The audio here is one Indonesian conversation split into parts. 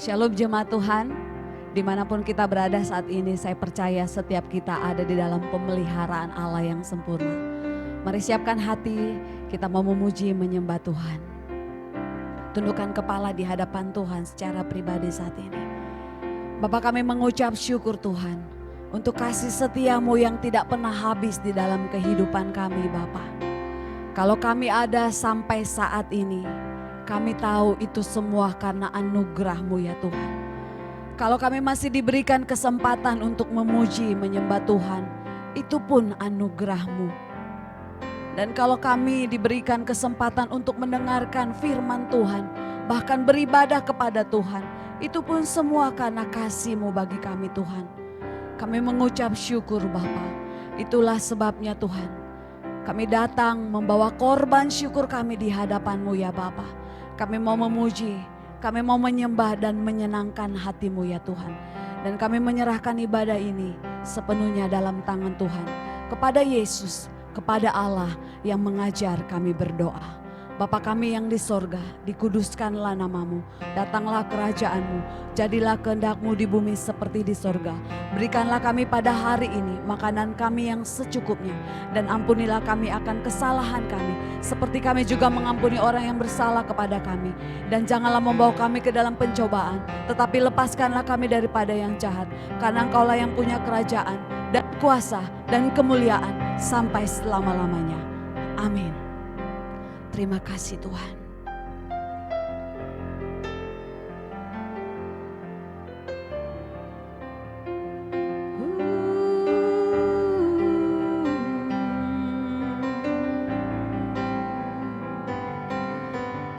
Shalom jemaat Tuhan, dimanapun kita berada saat ini, saya percaya setiap kita ada di dalam pemeliharaan Allah yang sempurna. Mari siapkan hati, kita mau memuji menyembah Tuhan. Tundukkan kepala di hadapan Tuhan secara pribadi saat ini. Bapa, kami mengucap syukur Tuhan untuk kasih setiamu yang tidak pernah habis di dalam kehidupan kami Bapa. Kalau kami ada sampai saat ini, kami tahu itu semua karena anugerah-Mu ya Tuhan. Kalau kami masih diberikan kesempatan untuk memuji, menyembah Tuhan, itu pun anugerah-Mu. Dan kalau kami diberikan kesempatan untuk mendengarkan firman Tuhan, bahkan beribadah kepada Tuhan, itu pun semua karena kasih-Mu bagi kami Tuhan. Kami mengucap syukur Bapa. Itulah sebabnya Tuhan, kami datang membawa korban syukur kami di hadapan-Mu ya Bapa. Kami mau memuji, kami mau menyembah dan menyenangkan hati-Mu ya Tuhan. Dan kami menyerahkan ibadah ini sepenuhnya dalam tangan Tuhan. Kepada Yesus, kepada Allah yang mengajar kami berdoa. Bapa kami yang di sorga, dikuduskanlah nama-Mu, datanglah kerajaan-Mu, jadilah kehendak-Mu di bumi seperti di sorga. Berikanlah kami pada hari ini makanan kami yang secukupnya, dan ampunilah kami akan kesalahan kami, seperti kami juga mengampuni orang yang bersalah kepada kami. Dan janganlah membawa kami ke dalam pencobaan, tetapi lepaskanlah kami daripada yang jahat, karena Engkaulah yang punya kerajaan dan kuasa dan kemuliaan sampai selama-lamanya. Amin. Terima kasih Tuhan.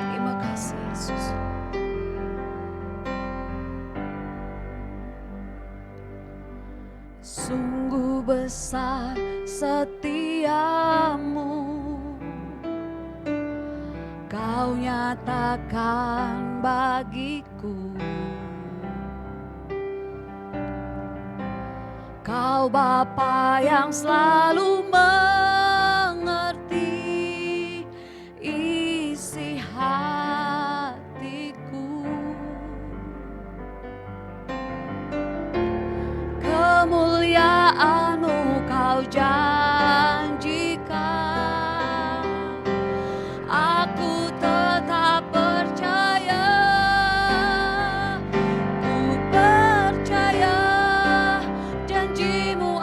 Terima kasih Yesus. Sungguh besar setiamu, Kau nyatakan bagiku. Kau Bapa yang selalu mengerti isi hatiku. Kemuliaan-Mu Kau janjikan. Aku tetap percaya, ku percaya janji-Mu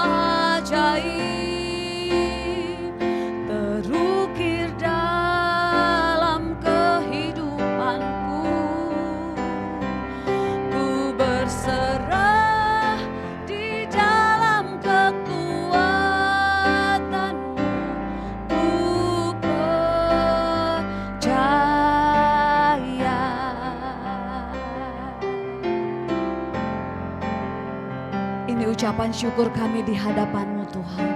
ajaib terukir dalam kehidupanku. Ku berserah di dalam kekuatan-Mu, ku percaya. Ini ucapan syukur kami di hadapan-Mu Tuhan.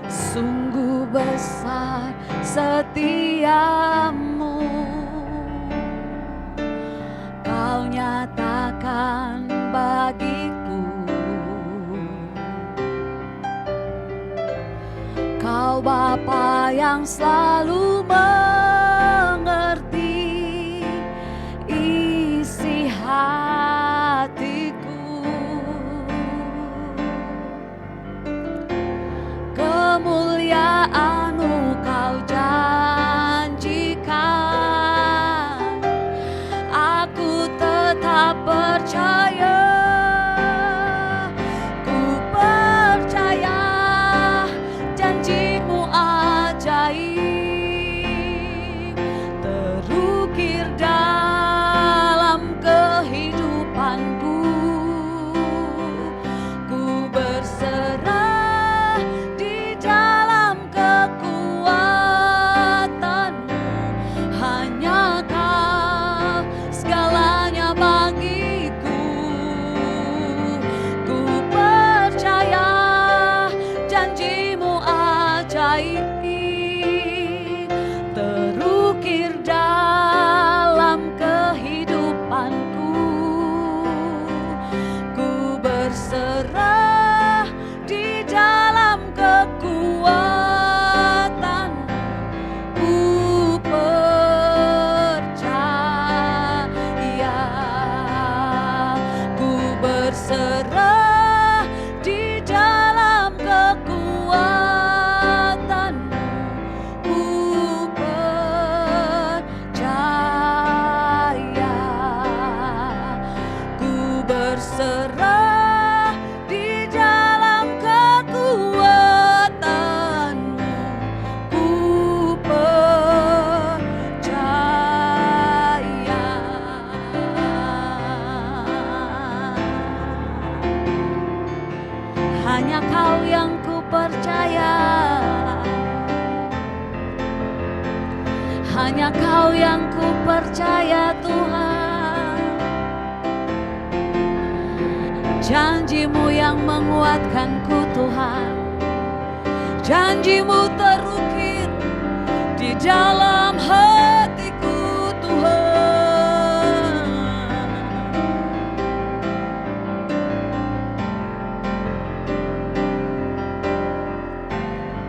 Sungguh besar setiamu, Kau nyatakan bagiku. Kau Bapa yang selalu mengerti isi hatiku. Kemuliaan-Mu Kau janjikan. Aku tetap percaya, ku percaya janji-Mu ajaib terukir dalam kehidupanku. Ku berserah di dalam kekuatan-Mu, hanya Kau segalanya bagiku. berserah di dalam kekuatan-Mu. Ku percaya, ku berserah di dalam kekuatan-Mu. Ku percaya. Hanya Kau yang ku percaya, hanya Kau yang ku percaya Tuhan. Janji-Mu yang menguatkanku Tuhan, janji-Mu terukir di dalam hatiku Tuhan.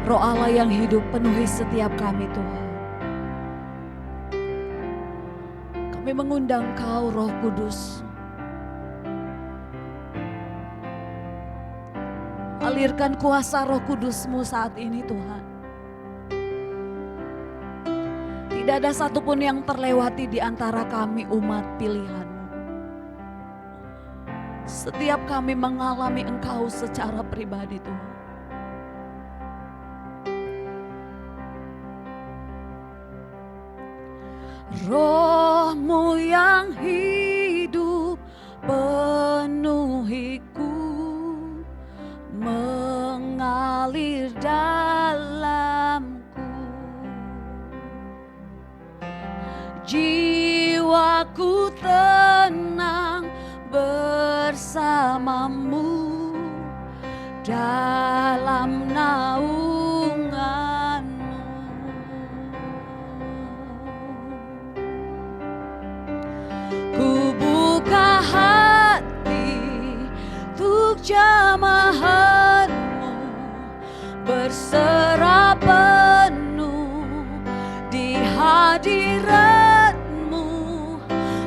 Roh Allah yang hidup penuhi setiap kami Tuhan. Kami mengundang Kau Roh Kudus. Alirkan kuasa Roh Kudus-Mu saat ini Tuhan. Tidak ada satupun yang terlewati di antara kami umat pilihan-Mu. Setiap kami mengalami Engkau secara pribadi Tuhan. Roh-Mu yang hidup penuhiku, mengalir dalamku. Jiwaku tenang bersama-Mu dalam naungan-Mu. Ku buka hati untuk jamahan-Mu, berserah penuh di hadirat-Mu.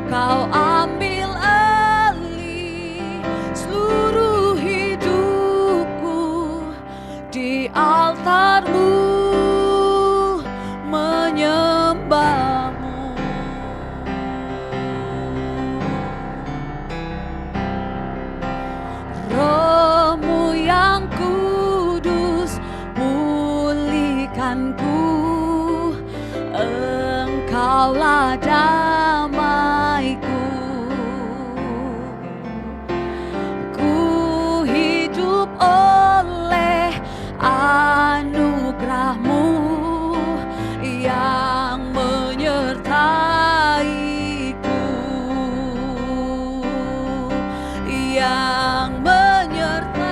Kau ambil alih seluruh hidupku, di altar-Mu menyembah-Mu. Roh-Mu yang kudus pulihkanku, Engkaulah damaiku. Ku hidup oleh anugerah-Mu yang menyertaiku, yang menyertaiku.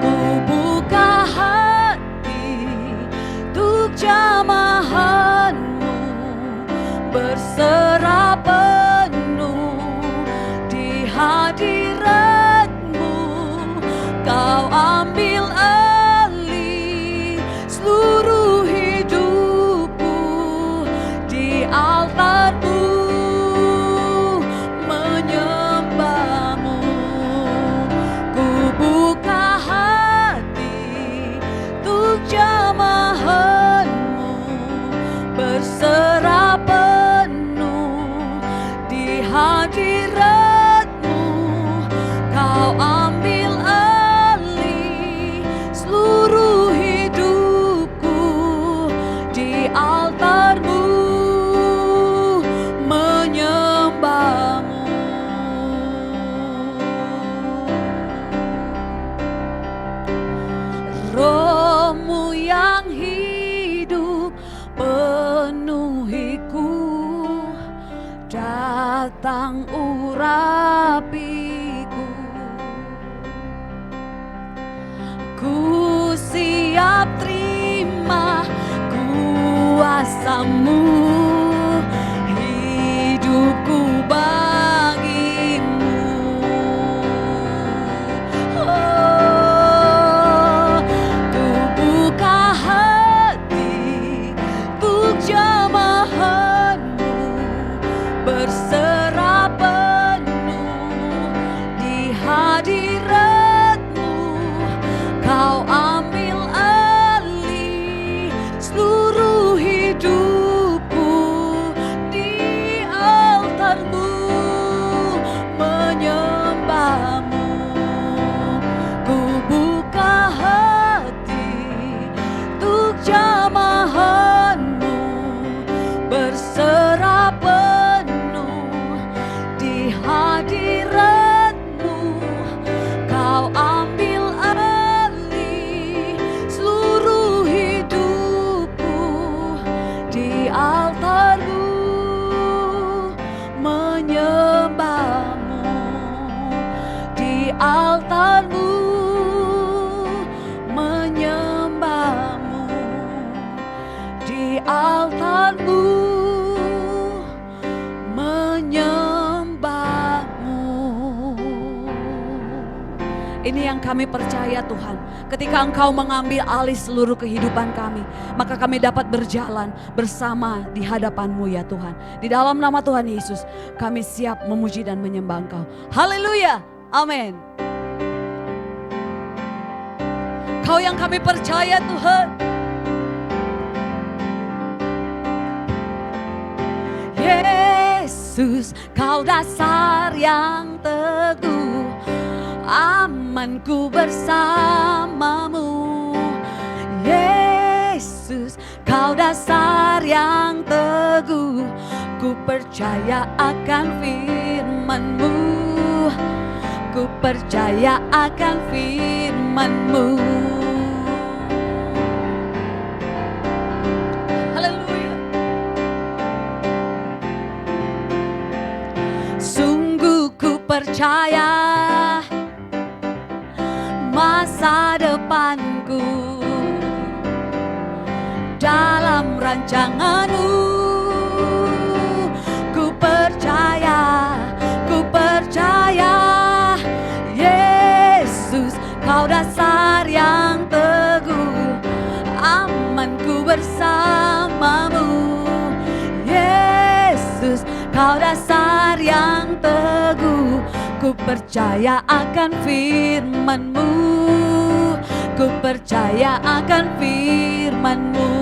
Ku buka hati untuk jamahan-Mu, berserah penuh di hadirat-Mu. Kau ambil alih seluruh hidupku, di altar-Mu menyembah-Mu. Ku buka hati untuk jamahan-Mu, berserah penuh di hadirat-Mu. Kau ambil alih seluruh hidupku, di altar-Mu menyembah-Mu. Roh-Mu yang hidup penuhiku, datang urapiku. Ku siap terima kuasa-Mu, hidupku bagi-Mu. Oh, ku buka hati untuk jamahan di altar-Mu, menyembah-Mu. Ini yang kami percaya Tuhan. Ketika Engkau mengambil alih seluruh kehidupan kami, maka kami dapat berjalan bersama di hadapan-Mu ya Tuhan. Di dalam nama Tuhan Yesus, kami siap memuji dan menyembah Engkau. Haleluya, amin. Kau yang kami percaya Tuhan. Yesus, Kau dasar yang teguh, amanku bersama-Mu. Yesus, Kau dasar yang teguh, ku percaya akan firman-Mu. Ku percaya akan firman-Mu. Haleluya. Sungguh ku percaya masa depanku dalam rancangan-Mu. Ku percaya, ku percaya. Yesus, Kau dasar yang teguh, amanku bersama-Mu. Yesus, Kau dasar yang teguh, ku percaya akan firman-Mu. Ku percaya akan firman-Mu.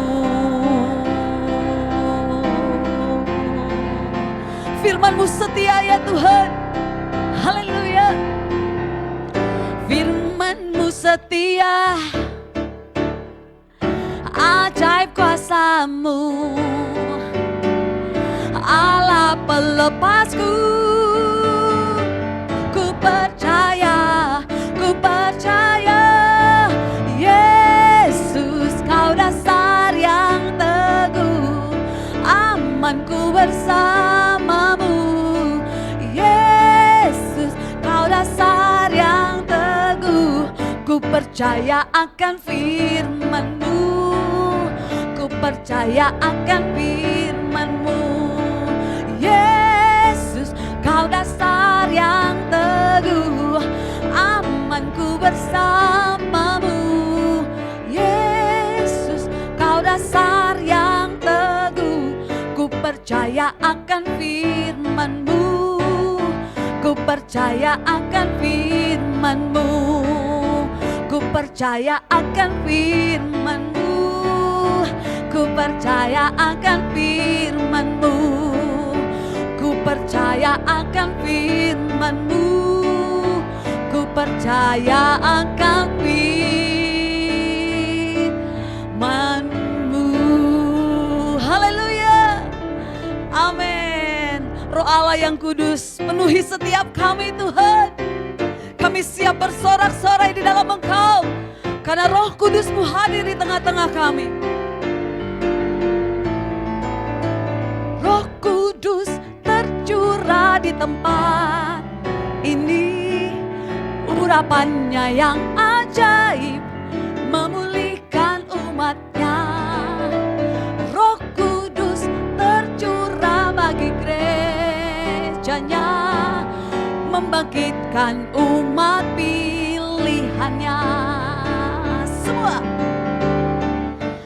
Firman-Mu setia ya Tuhan. Haleluya. Firman-Mu setia, ajaib kuasa-Mu, Allah pelepasku. Ku percaya, ku percaya. Yesus, Kau dasar yang teguh, amanku bersama-Mu. Yesus, Kau dasar yang teguh, ku percaya akan firman-Mu. Ku percaya akan firman-Mu. Yesus, Kau dasar yang teguh, amanku bersama-Mu. Yesus, Kau dasar yang teguh, ku percaya akan firman-Mu. Ku percaya akan firman-Mu. Ku percaya akan firman-Mu. Ku percaya akan firman-Mu. Ku percaya akan firman-Mu. Ku percaya akan firman-Mu. Haleluya. Amin. Roh Allah yang kudus, penuhi setiap kami Tuhan. Kami siap bersorak-sorai di dalam Engkau, karena Roh Kudus-Mu hadir di tengah-tengah kami. Roh Kudus tercurah di tempat ini, urapannya yang ajaib memulihkan umat-Nya. Roh Kudus tercurah bagi gerejanya, membangkitkan umat pilihannya. Semua.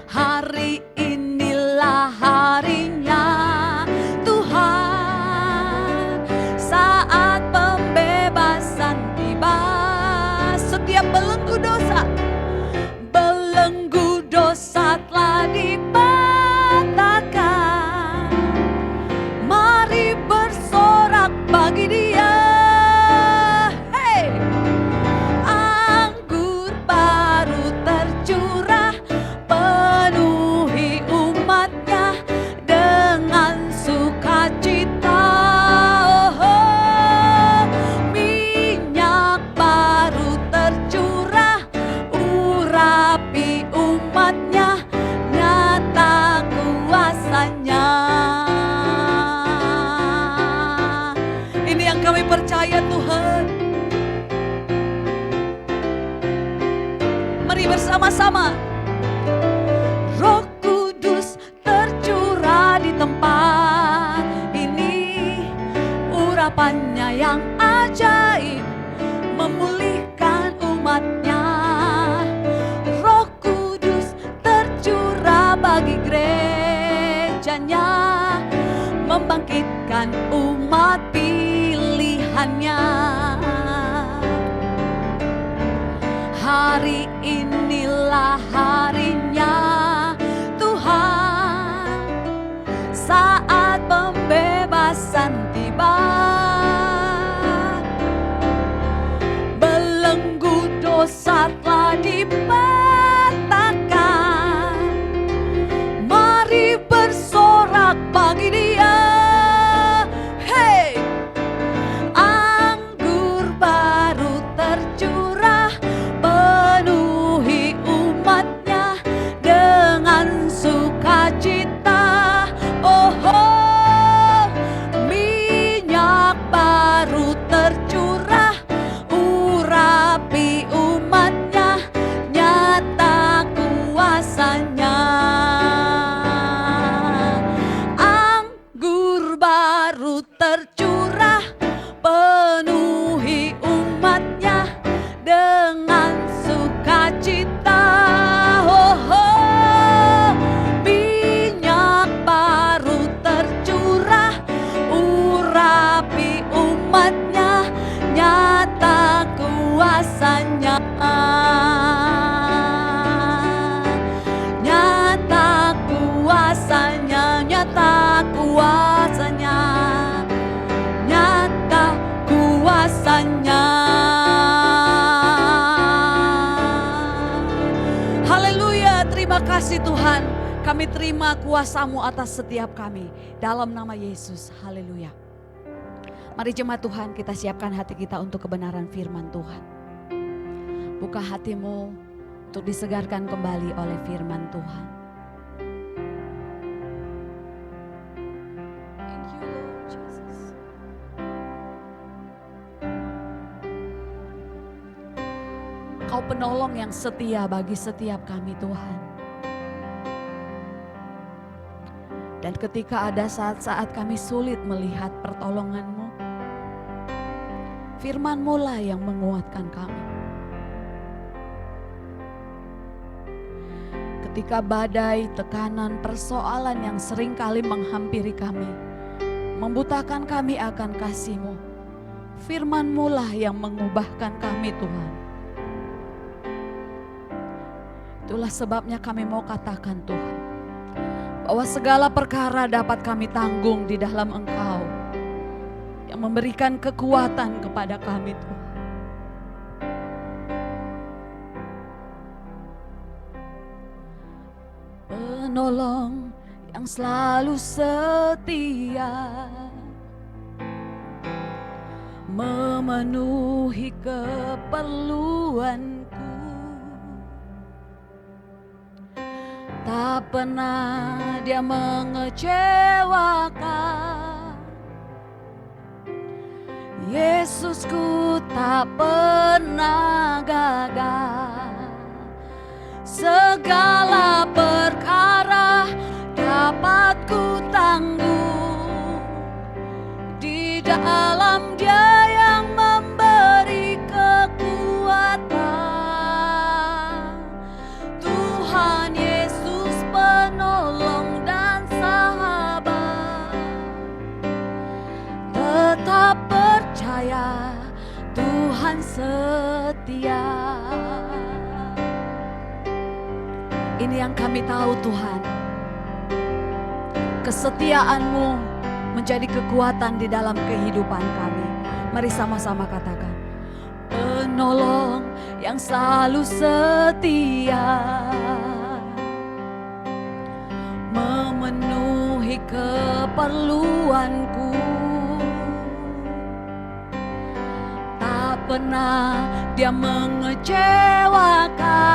Hari inilah harinya Tuhan, saat pembebasan tiba. Setiap belenggu dosa, belenggu dosa telah dipatahkan. Mari bersorak bagi Dia. Hey! Anggur baru tercurah, penuhi umat-Nya dengan sukacita. Oh, minyak baru tercurah, urapi umat-Nya, nyata kuasanya. Ini yang kami percaya Tuhan. Mari bersama-sama. Roh Kudus bagi gerejanya, membangkitkan umat pilihannya. Hari inilah harinya Tuhan, saat pembebasan tiba. Belenggu dosa telah dipatahkan, mari bersorak bagi Dia. Hey, anggur baru tercurah, penuhi umatnya dengan sukacita. Oh, oh, minyak baru tercurah, urapi umatnya, nyata kuasanya. Anggur baru tercurah, penuhi umatnya dengan sukacita. Oh, oh, minyak baru tercurah, urapi umatnya, nyata kuasanya. Nyata kuasanya, nyata kuasanya, nyata kuasanya. Haleluya, terima kasih Tuhan. Kami terima kuasa-Mu atas setiap kami. Dalam nama Yesus, haleluya. Mari jemaat Tuhan, kita siapkan hati kita untuk kebenaran firman Tuhan. Buka hatimu untuk disegarkan kembali oleh firman Tuhan. Thank you Lord Jesus. Kau penolong yang setia bagi setiap kami Tuhan. Dan ketika ada saat-saat kami sulit melihat pertolongan-Mu, firman-Mu lah yang menguatkan kami. Ketika badai, tekanan, persoalan yang seringkali menghampiri kami, membutakan kami akan kasih-Mu, firman-Mu lah yang mengubahkan kami Tuhan. Itulah sebabnya kami mau katakan Tuhan, bahwa segala perkara dapat kami tanggung di dalam Engkau yang memberikan kekuatan kepada kami Tuhan. Penolong yang selalu setia, memenuhi keperluanku. Tak pernah Dia mengecewakan. Yesusku tak pernah gagal. Segala perkara dapat ku tanggung di dalam Dia yang memberi kekuatan. Tuhan Yesus penolong dan sahabat, tetap percaya Tuhan setia. Ini yang kami tahu Tuhan, kesetiaan-Mu menjadi kekuatan di dalam kehidupan kami. Mari sama-sama katakan, penolong yang selalu setia, memenuhi keperluanku. Tak pernah Dia mengecewakan.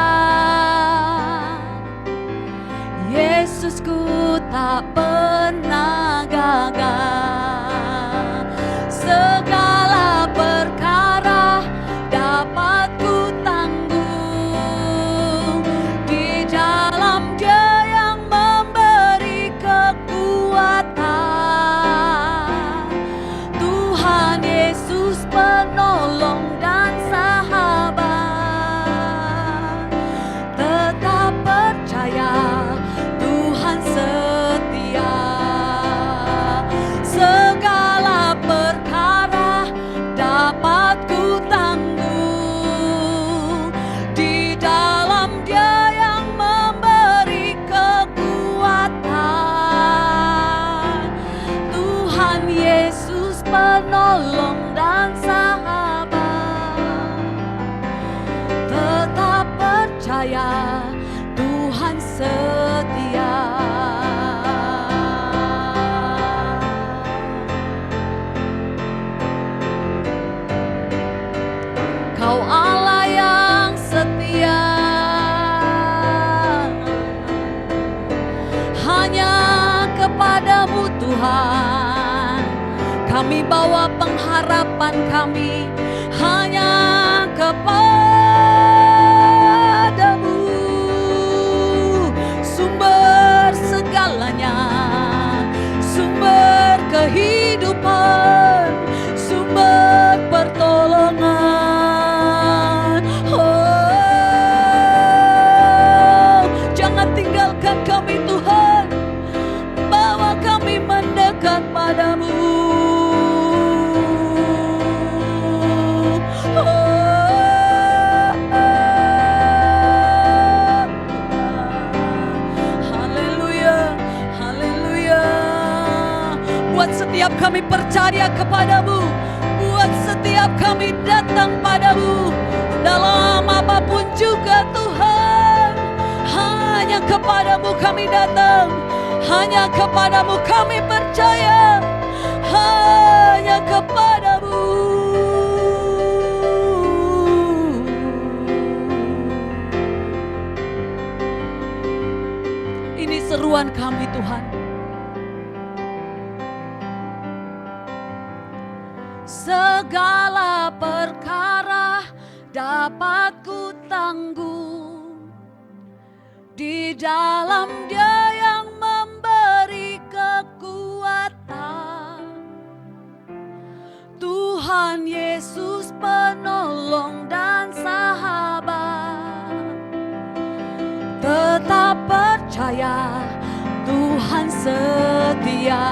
Yesusku tak pernah gagal. Segala perkara dapat ku tanggung di dalam Dia yang memberi kekuatan. Tuhan Yesus penolong dan sahabat, tetap percaya Tuhan hanya kepadamu Tuhan. Kami bawa pengharapan kami hanya kepadamu, sumber segalanya, sumber kehidupan, sumber pertolongan. Oh, jangan tinggalkan kami Tuhan, bawa kami mendekat padamu. Setiap kami percaya kepadamu, buat setiap kami datang padamu dalam apapun juga Tuhan. Hanya kepadamu kami datang, hanya kepadamu kami percaya, hanya kepadamu. Ini seruan kami Tuhan. Segala perkara dapat ku tanggung di dalam Dia yang memberi kekuatan. Tuhan Yesus penolong dan sahabat. Tetap percaya Tuhan setia.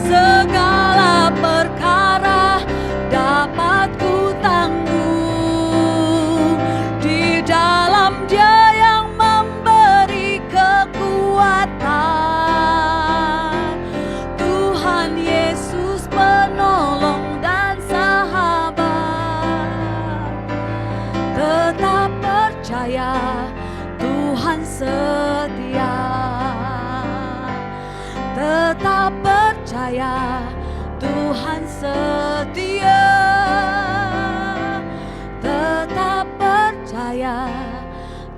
Segala perkara dapat ku tanggung di dalam Dia yang memberi kekuatan. Tuhan Yesus penolong dan sahabat. Tetap percaya Tuhan setia. Tetap percaya Tuhan setia. Tetap percaya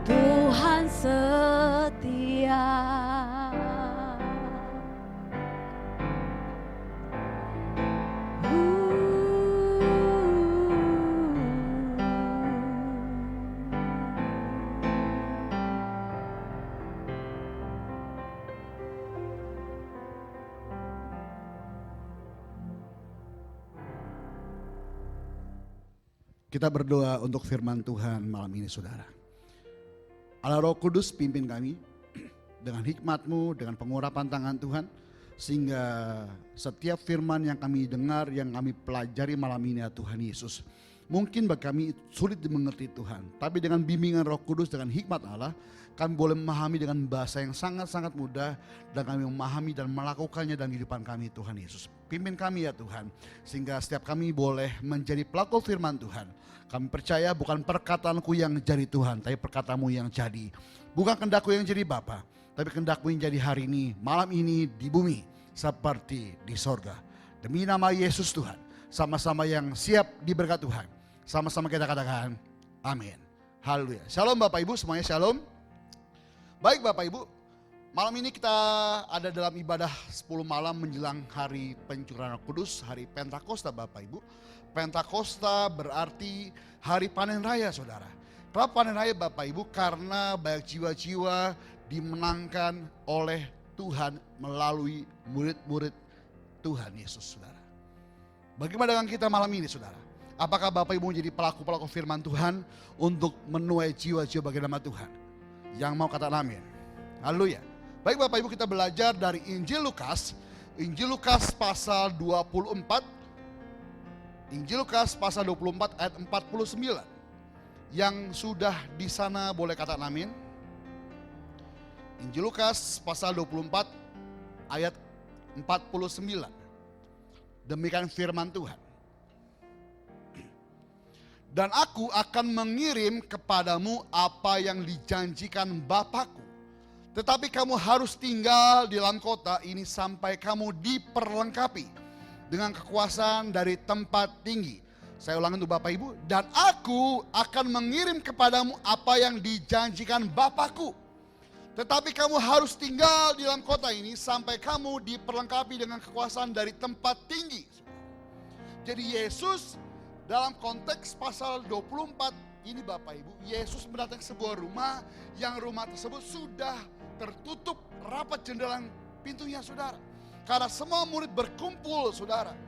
Tuhan setia. Kita berdoa untuk firman Tuhan malam ini saudara. Allah Roh Kudus pimpin kami dengan hikmat-Mu, dengan pengurapan tangan Tuhan. Sehingga setiap firman yang kami dengar, yang kami pelajari malam ini ya Tuhan Yesus. Mungkin bagi kami sulit dimengerti Tuhan. Tapi dengan bimbingan Roh Kudus, dengan hikmat Allah, kami boleh memahami dengan bahasa yang sangat-sangat mudah. Dan kami memahami dan melakukannya dalam kehidupan kami Tuhan Yesus. Pimpin kami ya Tuhan. Sehingga setiap kami boleh menjadi pelaku firman Tuhan. Kami percaya bukan perkataanku yang jadi Tuhan, tapi perkataanmu yang jadi. Bukan kehendakku yang jadi Bapa, tapi kehendakmu yang jadi hari ini, malam ini di bumi, seperti di sorga. Demi nama Yesus Tuhan, sama-sama yang siap diberkat Tuhan. Sama-sama kita katakan, amin. Haleluya. Shalom Bapak Ibu, semuanya shalom. Baik Bapak Ibu, malam ini kita ada dalam ibadah 10 malam menjelang hari pencurahan Roh Kudus, hari Pentakosta Bapak Ibu. Pentakosta berarti hari panen raya saudara. Kenapa panen raya Bapak Ibu? Karena banyak jiwa-jiwa dimenangkan oleh Tuhan melalui murid-murid Tuhan Yesus saudara. Bagaimana dengan kita malam ini saudara? Apakah Bapak Ibu menjadi pelaku-pelaku firman Tuhan untuk menuai jiwa-jiwa bagi nama Tuhan? Yang mau kata amin. Haleluya. Baik Bapak Ibu, kita belajar dari Injil Lukas. Injil Lukas pasal 24. Injil Lukas pasal 24 ayat 49. Yang sudah di sana boleh kata amin. Injil Lukas pasal 24 ayat 49. Demikian firman Tuhan. Dan aku akan mengirim kepadamu apa yang dijanjikan Bapakku. Tetapi kamu harus tinggal di dalam kota ini sampai kamu diperlengkapi dengan kekuasaan dari tempat tinggi. Saya ulangi untuk Bapak Ibu. Dan aku akan mengirim kepadamu apa yang dijanjikan Bapakku. Tetapi kamu harus tinggal di dalam kota ini sampai kamu diperlengkapi dengan kekuasaan dari tempat tinggi. Jadi Yesus dalam konteks pasal 24 ini Bapak Ibu, Yesus mendatangi sebuah rumah yang rumah tersebut sudah tertutup rapat jendela pintunya saudara. Karena semua murid berkumpul saudara.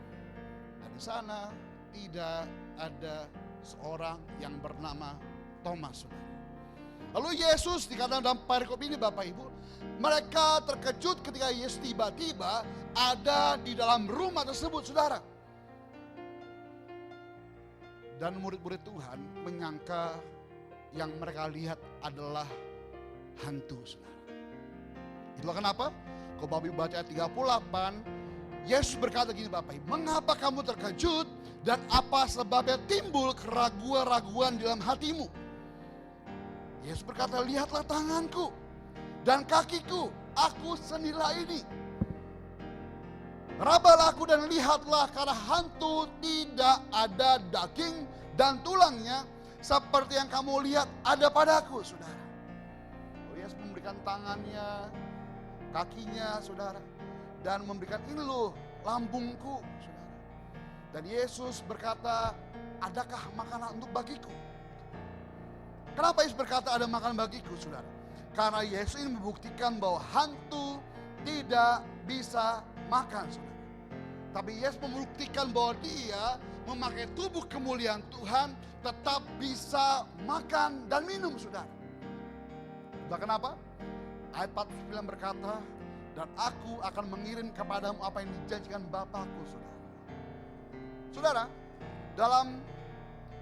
Dan di sana tidak ada seorang yang bernama Thomas saudara. Lalu Yesus dikatakan dalam perikop ini Bapak Ibu, mereka terkejut ketika Yesus tiba-tiba ada di dalam rumah tersebut saudara. Dan murid-murid Tuhan menyangka yang mereka lihat adalah hantu saudara. Itulah kenapa kalau Bapak Ibu baca ayat 38, Yesus berkata gini Bapak Ibu, mengapa kamu terkejut dan apa sebabnya timbul keraguan-raguan di dalam hatimu? Yesus berkata, lihatlah tanganku dan kakiku, aku sendirilah ini. Rabalah aku dan lihatlah, karena hantu tidak ada daging dan tulangnya seperti yang kamu lihat ada padaku, saudara. Yesus memberikan tangannya, kakinya, saudara, dan memberikan ini loh lambungku, saudara. Dan Yesus berkata, adakah makanan untuk bagiku? Kenapa Yesus berkata ada makanan bagiku, saudara? Karena Yesus ini membuktikan bahwa hantu tidak bisa makan, saudara. Tapi Yesus membuktikan bahwa dia memakai tubuh kemuliaan Tuhan tetap bisa makan dan minum, saudara. Itulah kenapa ayat 49 berkata, dan aku akan mengirim kepadamu apa yang dijanjikan Bapakku, saudara. Saudara, dalam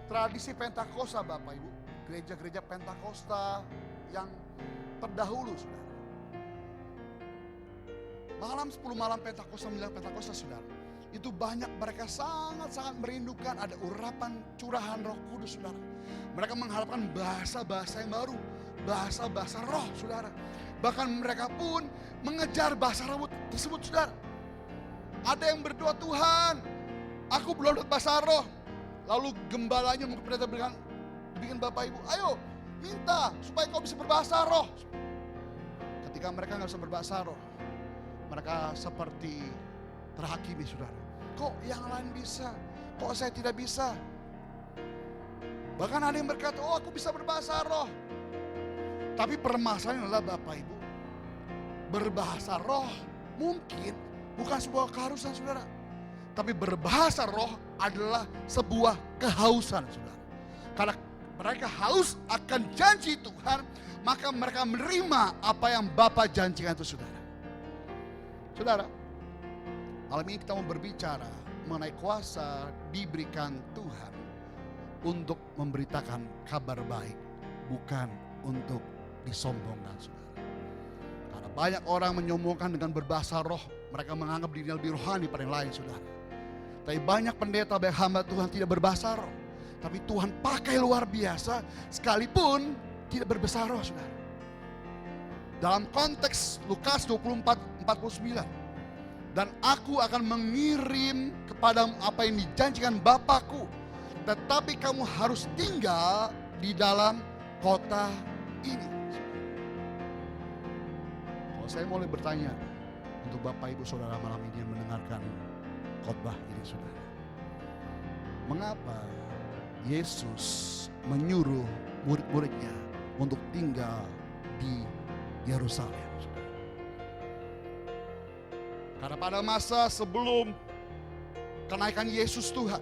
tradisi Pentakosta Bapak Ibu, gereja-gereja Pentakosta yang terdahulu saudara, malam 10 malam Pentakosta, 9 Pentakosta saudara, itu banyak mereka sangat-sangat merindukan ada urapan curahan Roh Kudus saudara. Mereka mengharapkan bahasa-bahasa yang baru, bahasa-bahasa roh saudara. Bahkan mereka pun mengejar bahasa roh tersebut saudara. Ada yang berdoa, Tuhan aku belum dapat bahasa roh. Lalu gembalanya mungkin pendeta bikin Bapak Ibu, ayo minta supaya kau bisa berbahasa roh. Ketika mereka gak bisa berbahasa roh, mereka seperti terhakimi saudara. Kok yang lain bisa, kok saya tidak bisa? Bahkan ada yang berkata, oh aku bisa berbahasa roh. Tapi permasalahannya adalah Bapak Ibu, berbahasa roh mungkin bukan sebuah keharusan saudara. Tapi berbahasa roh adalah sebuah kehausan saudara. Karena mereka haus akan janji Tuhan, maka mereka menerima apa yang Bapa janjikan itu saudara. Saudara, malam ini kita mau berbicara mengenai kuasa diberikan Tuhan untuk memberitakan kabar baik, bukan untuk disombongkan saudara. Karena banyak orang menyombongkan dengan berbahasa roh, mereka menganggap dirinya lebih rohani pada yang lain saudara. Tapi banyak pendeta, banyak hamba Tuhan tidak berbahasa roh, tapi Tuhan pakai luar biasa sekalipun tidak berbahasa roh saudara. Dalam konteks Lukas 24:49, dan aku akan mengirim kepadamu apa yang dijanjikan Bapakku, tetapi kamu harus tinggal di dalam kota ini. Kalau saya mulai bertanya untuk Bapak Ibu Saudara malam ini yang mendengarkan khotbah ini saudara, mengapa Yesus menyuruh murid-muridnya untuk tinggal di Yerusalem? Karena pada masa sebelum kenaikan Yesus Tuhan,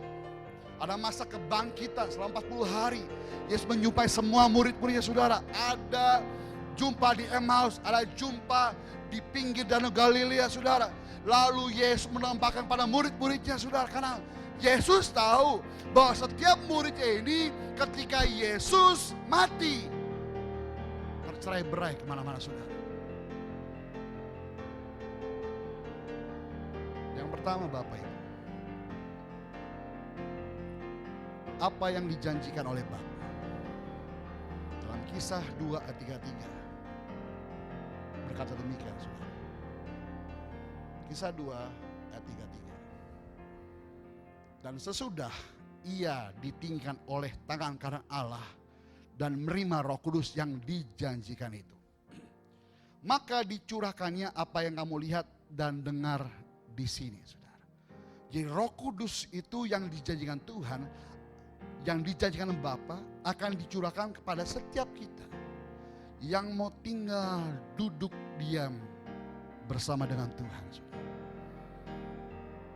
ada masa kebangkitan selama 40 hari. Yesus menjumpai semua murid-muridnya saudara. Ada jumpa di Emmaus, ada jumpa di pinggir Danau Galilea saudara. Lalu Yesus menampakkan pada murid-muridnya saudara. Karena Yesus tahu bahwa setiap muridnya ini ketika Yesus mati, tercerai-berai kemana-mana saudara. Yang pertama Bapak Ibu, apa yang dijanjikan oleh Bapa? Dalam Kisah 2 ayat 33 berkata demikian saudara. Kisah 2 ayat 33. Dan sesudah ia ditinggikan oleh tangan kanan Allah dan menerima Roh Kudus yang dijanjikan itu, maka dicurahkannya apa yang kamu lihat dan dengar di sini, saudara. Jadi Roh Kudus itu yang dijanjikan Tuhan, yang dijanjikan Bapa akan dicurahkan kepada setiap kita yang mau tinggal duduk diam bersama dengan Tuhan, saudara.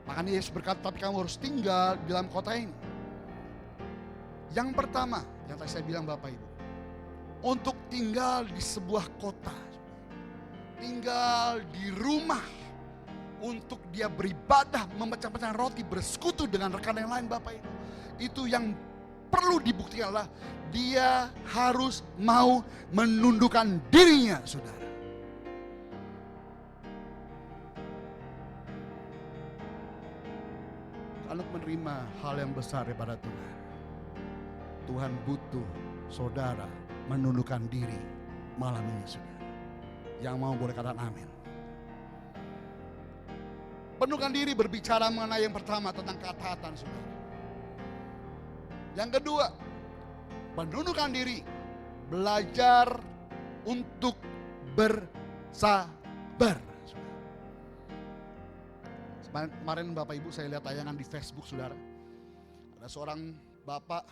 Makanya Yesus berkata, tapi kamu harus tinggal di dalam kota ini. Yang pertama, yang tadi saya bilang Bapak Ibu, untuk tinggal di sebuah kota, tinggal di rumah, untuk dia beribadah, memecah-pecah roti, bersekutu dengan rekan yang lain Bapak Ibu. Itu yang perlu dibuktikan adalah dia harus mau menundukkan dirinya, saudara. Untuk menerima hal yang besar daripada Tuhan, Tuhan butuh saudara menundukkan diri malam ini, saudara. Yang mau boleh katakan amin. Menundukkan diri berbicara mengenai yang pertama tentang ketaatan, saudara. Yang kedua, menundukkan diri belajar untuk bersabar. Kemarin Bapak Ibu saya lihat tayangan di Facebook, saudara. Ada seorang bapak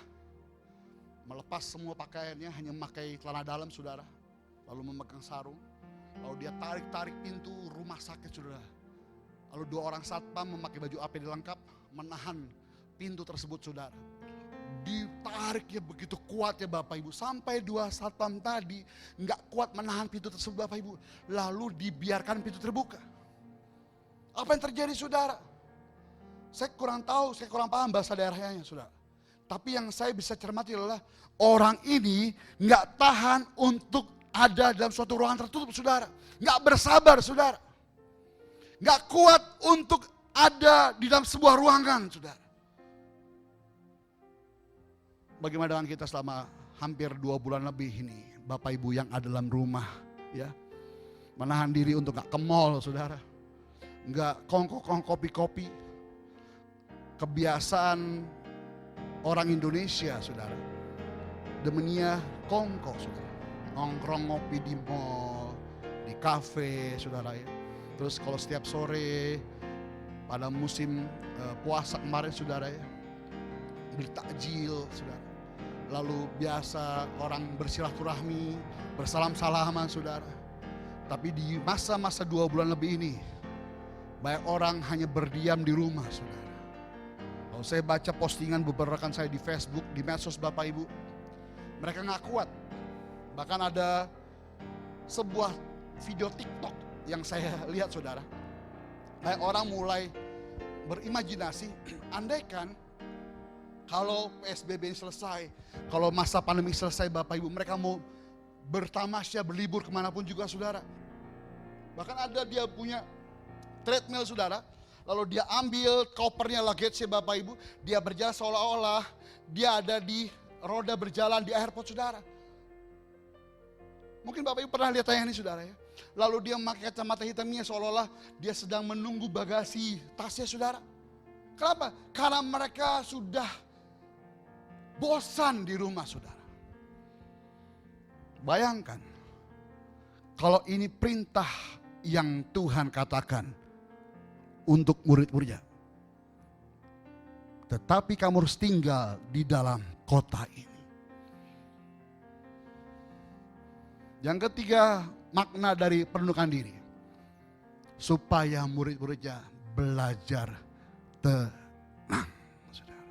melepas semua pakaiannya, hanya memakai celana dalam, saudara. Lalu memegang sarung. Lalu dia tarik-tarik pintu rumah sakit, saudara. Lalu 2 orang satpam memakai baju APD lengkap menahan pintu tersebut, saudara. Ditariknya begitu kuat ya Bapak Ibu, sampai 2 satpam tadi nggak kuat menahan pintu tersebut Bapak Ibu. Lalu dibiarkan pintu terbuka. Apa yang terjadi, saudara? Saya kurang tahu, saya kurang paham bahasa daerahnya, saudara. Tapi yang saya bisa cermati adalah orang ini nggak tahan untuk ada dalam suatu ruangan tertutup, saudara. Nggak bersabar, saudara. Nggak kuat untuk ada di dalam sebuah ruangan, saudara. Bagaimana dengan kita selama hampir 2 bulan lebih ini, Bapak Ibu yang ada dalam rumah, ya, menahan diri untuk nggak ke mall, saudara. Nggak kongko-kongko kopi-kopi. Kebiasaan orang Indonesia, saudara. Demenia kongko, saudara. Nongkrong ngopi di mall, di kafe, saudara ya. Terus kalau setiap sore pada musim puasa kemarin, saudara ya, beli takjil, saudara. Lalu biasa orang bersilaturahmi, bersalam-salaman, saudara. Tapi di masa-masa 2 bulan lebih ini, banyak orang hanya berdiam di rumah, saudara. Kalau saya baca postingan beberapa rekan saya di Facebook, di medsos Bapak Ibu, mereka nggak kuat. Bahkan ada sebuah video TikTok yang saya lihat, saudara. Banyak orang mulai berimajinasi, andaikan kalau PSBB ini selesai, kalau masa pandemi selesai Bapak Ibu, mereka mau bertamasya, berlibur kemanapun juga, saudara. Bahkan ada dia punya treadmill, saudara. Lalu dia ambil kopernya, luggage-nya Bapak Ibu, dia berjalan seolah-olah dia ada di roda berjalan di airport, saudara. Mungkin Bapak Ibu pernah lihat tayangan ini, saudara ya. Lalu dia memakai kacamata hitamnya seolah-olah dia sedang menunggu bagasi tasnya, saudara. Kenapa? Karena mereka sudah bosan di rumah, saudara. Bayangkan kalau ini perintah yang Tuhan katakan untuk murid-muridnya. Tetapi kamu harus tinggal di dalam kota ini. Yang ketiga, makna dari penundukan diri. Supaya murid-muridnya belajar tenang, saudara.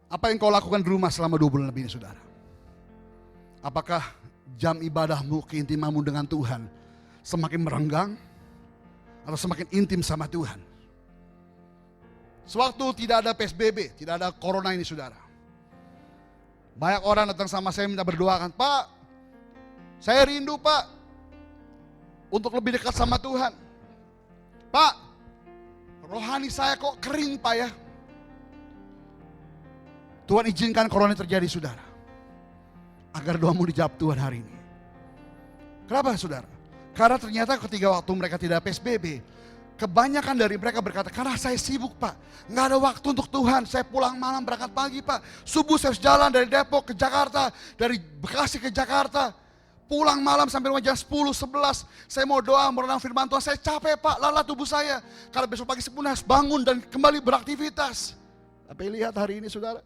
Apa yang kau lakukan di rumah selama 2 bulan lebih ini, saudara? Apakah jam ibadahmu, keintimanmu dengan Tuhan semakin merenggang? Atau semakin intim sama Tuhan? Sewaktu tidak ada PSBB, tidak ada corona ini, saudara, banyak orang datang sama saya minta berdoakan, Pak, saya rindu Pak untuk lebih dekat sama Tuhan. Pak, rohani saya kok kering Pak ya. Tuhan izinkan corona terjadi, saudara, agar doamu dijawab Tuhan hari ini. Kenapa, saudara? Karena ternyata ketika waktu mereka tidak PSBB, kebanyakan dari mereka berkata, karena saya sibuk Pak, nggak ada waktu untuk Tuhan, saya pulang malam berangkat pagi Pak, subuh saya harus jalan dari Depok ke Jakarta, dari Bekasi ke Jakarta, pulang malam sampai rumah jam 10, 11. Saya mau doa, merenang firman Tuhan. Saya capek Pak, lelah tubuh saya. Karena besok pagi pun harus bangun dan kembali beraktivitas. Tapi lihat hari ini saudara,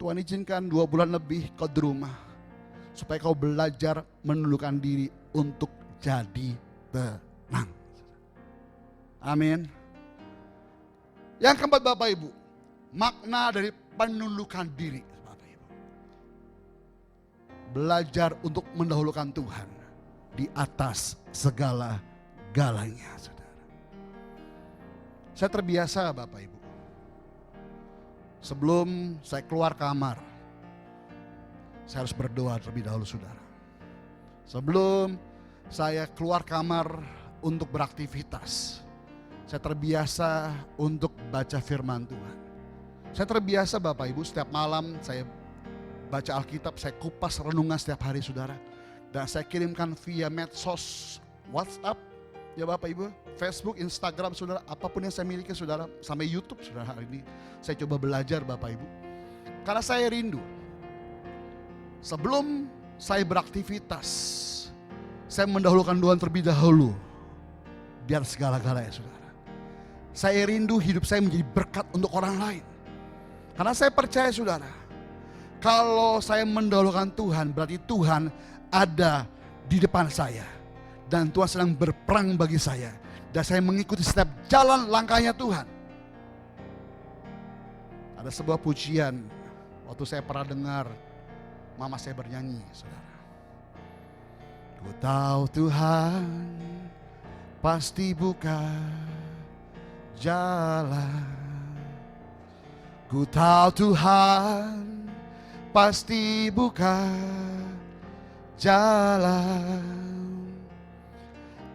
Tuhan izinkan 2 bulan lebih kau di rumah. Supaya kau belajar menundukkan diri untuk jadi tenang. Amin. Yang keempat Bapak Ibu, makna dari penundukan diri. Bapak Ibu, belajar untuk mendahulukan Tuhan di atas segala-galanya, saudara. Saya terbiasa Bapak Ibu, sebelum saya keluar kamar, saya harus berdoa terlebih dahulu saudara. Sebelum saya keluar kamar untuk beraktivitas, saya terbiasa untuk baca firman Tuhan. Saya terbiasa Bapak Ibu, setiap malam saya baca Alkitab, saya kupas renungan setiap hari saudara. Dan saya kirimkan via medsos, WhatsApp, ya Bapak Ibu, Facebook, Instagram saudara, apapun yang saya miliki saudara, sampai YouTube saudara. Hari ini saya coba belajar Bapak Ibu. Karena saya rindu, sebelum saya beraktivitas, saya mendahulukan Tuhan terlebih dahulu, biar segala-galanya saudara. Saya rindu hidup saya menjadi berkat untuk orang lain. Karena saya percaya saudara, kalau saya mendahulukan Tuhan, berarti Tuhan ada di depan saya. Dan Tuhan sedang berperang bagi saya. Dan saya mengikuti setiap jalan langkahnya Tuhan. Ada sebuah pujian, waktu saya pernah dengar mama saya bernyanyi saudara. Ku tahu Tuhan pasti buka jalan. Ku tahu Tuhan pasti buka jalan.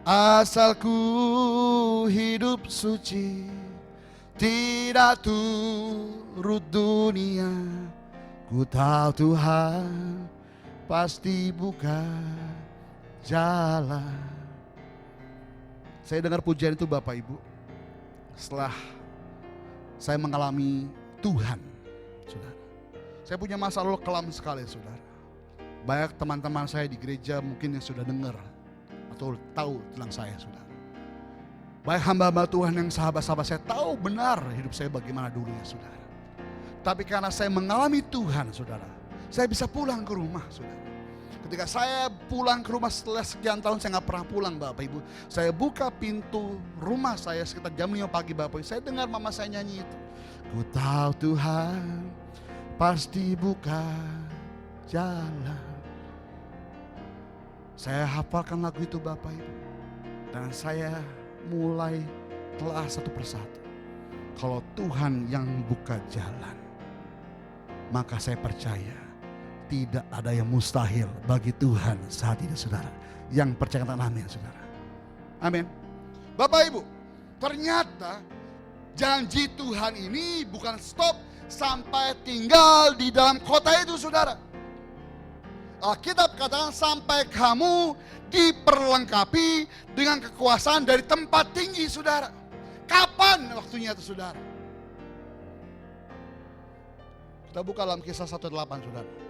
Asal ku hidup suci, tidak turut dunia. Ku tahu Tuhan pasti buka jalan. Saya dengar pujian itu Bapak Ibu, setelah saya mengalami Tuhan, saudara. Saya punya masa lalu kelam sekali, saudara. Banyak teman-teman saya di gereja mungkin yang sudah dengar atau tahu tentang saya, saudara. Banyak hamba-hamba Tuhan yang sahabat-sahabat saya tahu benar hidup saya bagaimana dulunya, saudara. Tapi karena saya mengalami Tuhan, saudara, saya bisa pulang ke rumah, saudara. Ketika saya pulang ke rumah setelah sekian tahun saya gak pernah pulang Bapak Ibu. Saya buka pintu rumah saya sekitar jam 5 pagi Bapak Ibu. Saya dengar mama saya nyanyi itu. Ku tahu Tuhan pasti buka jalan. Saya hafalkan lagu itu Bapak Ibu. Dan saya mulai telah satu persatu. Kalau Tuhan yang buka jalan, maka saya percaya tidak ada yang mustahil bagi Tuhan saat ini saudara. Yang percaya katakan amin saudara. Amin. Bapak Ibu, ternyata janji Tuhan ini bukan stop sampai tinggal di dalam kota itu saudara. Alkitab katakan sampai kamu diperlengkapi dengan kekuasaan dari tempat tinggi saudara. Kapan waktunya itu saudara? Kita buka dalam Kisah 1:8 saudara.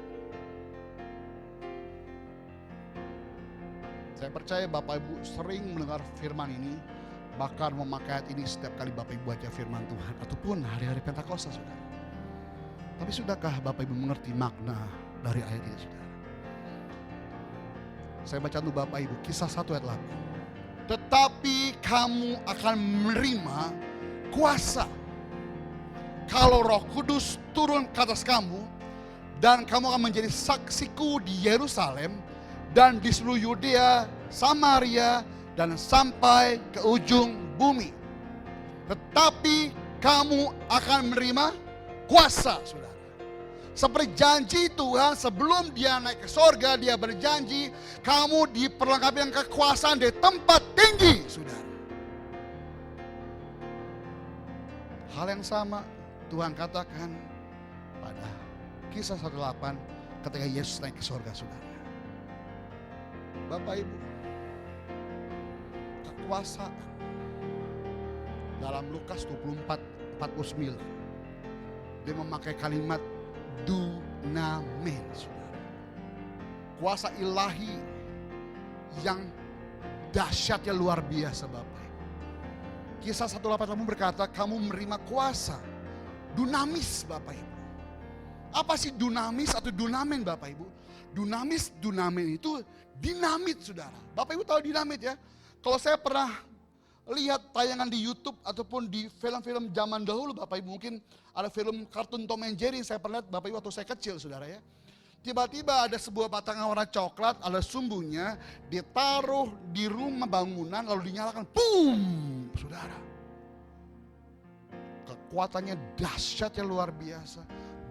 Saya percaya Bapak Ibu sering mendengar firman ini, bahkan memakai ayat ini setiap kali Bapak Ibu baca firman Tuhan ataupun hari-hari Pentakosta saudara. Tapi sudahkah Bapak Ibu mengerti makna dari ayat ini saudara? Saya baca dulu Bapak Ibu, Kisah 1:8. Tetapi kamu akan menerima kuasa kalau Roh Kudus turun ke atas kamu, dan kamu akan menjadi saksiku di Yerusalem dan di seluruh Yudea, Samaria, dan sampai ke ujung bumi. Tetapi kamu akan menerima kuasa, saudara. Seperti janji Tuhan sebelum dia naik ke sorga, dia berjanji kamu diperlengkapi dengan kekuasaan dari tempat tinggi, saudara. Hal yang sama Tuhan katakan pada Kisah 1:8 ketika Yesus naik ke sorga, saudara. Bapak Ibu, kekuasaan dalam Lukas 24:49 dia memakai kalimat dunamis, saudara. Kuasa ilahi yang dahsyatnya luar biasa Bapak Ibu. Kisah 1:8 berkata, kamu menerima kuasa, dunamis Bapak Ibu. Apa sih dunamis atau dunamin Bapak Ibu? Dunamis, dunamin itu dinamit saudara. Bapak Ibu tahu dinamit ya? Kalau saya pernah lihat tayangan di YouTube ataupun di film-film zaman dahulu Bapak Ibu, mungkin ada film kartun Tom and Jerry saya pernah lihat Bapak Ibu waktu saya kecil saudara ya. Tiba-tiba ada sebuah batangan warna coklat, ada sumbunya, ditaruh di rumah bangunan lalu dinyalakan, boom, saudara. Kekuatannya dahsyatnya luar biasa.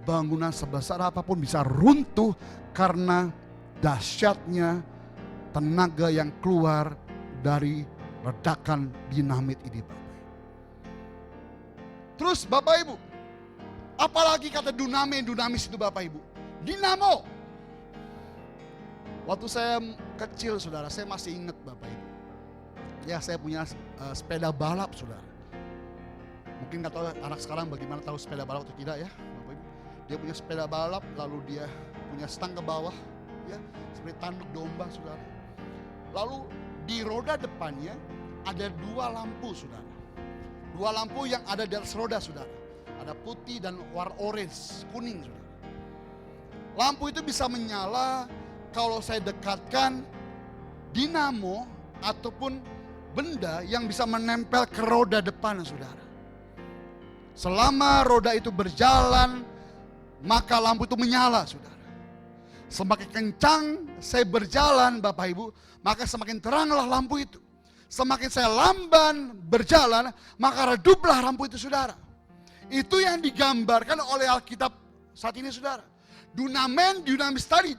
Bangunan sebesar apapun bisa runtuh karena dahsyatnya tenaga yang keluar dari ledakan dinamit ini Bapak Ibu. Terus Bapak Ibu, apalagi kata dunamis itu Bapak Ibu? Dinamo. Waktu saya kecil saudara, saya masih ingat Bapak Ibu. Ya saya punya sepeda balap saudara. Mungkin gak tahu anak sekarang bagaimana tahu sepeda balap atau tidak ya Bapak Ibu. Dia punya sepeda balap lalu dia punya stang ke bawah ya, seperti tanduk domba saudara. Lalu di roda depannya ada 2 lampu saudara. 2 lampu yang ada di atas roda saudara. Ada putih dan warna orange, kuning saudara. Lampu itu bisa menyala kalau saya dekatkan dinamo ataupun benda yang bisa menempel ke roda depan saudara. Selama roda itu berjalan, maka lampu itu menyala saudara. Semakin kencang saya berjalan Bapak Ibu, maka semakin teranglah lampu itu. Semakin saya lamban berjalan, maka reduplah lampu itu saudara. Itu yang digambarkan oleh Alkitab saat ini saudara. Dinamis tadi,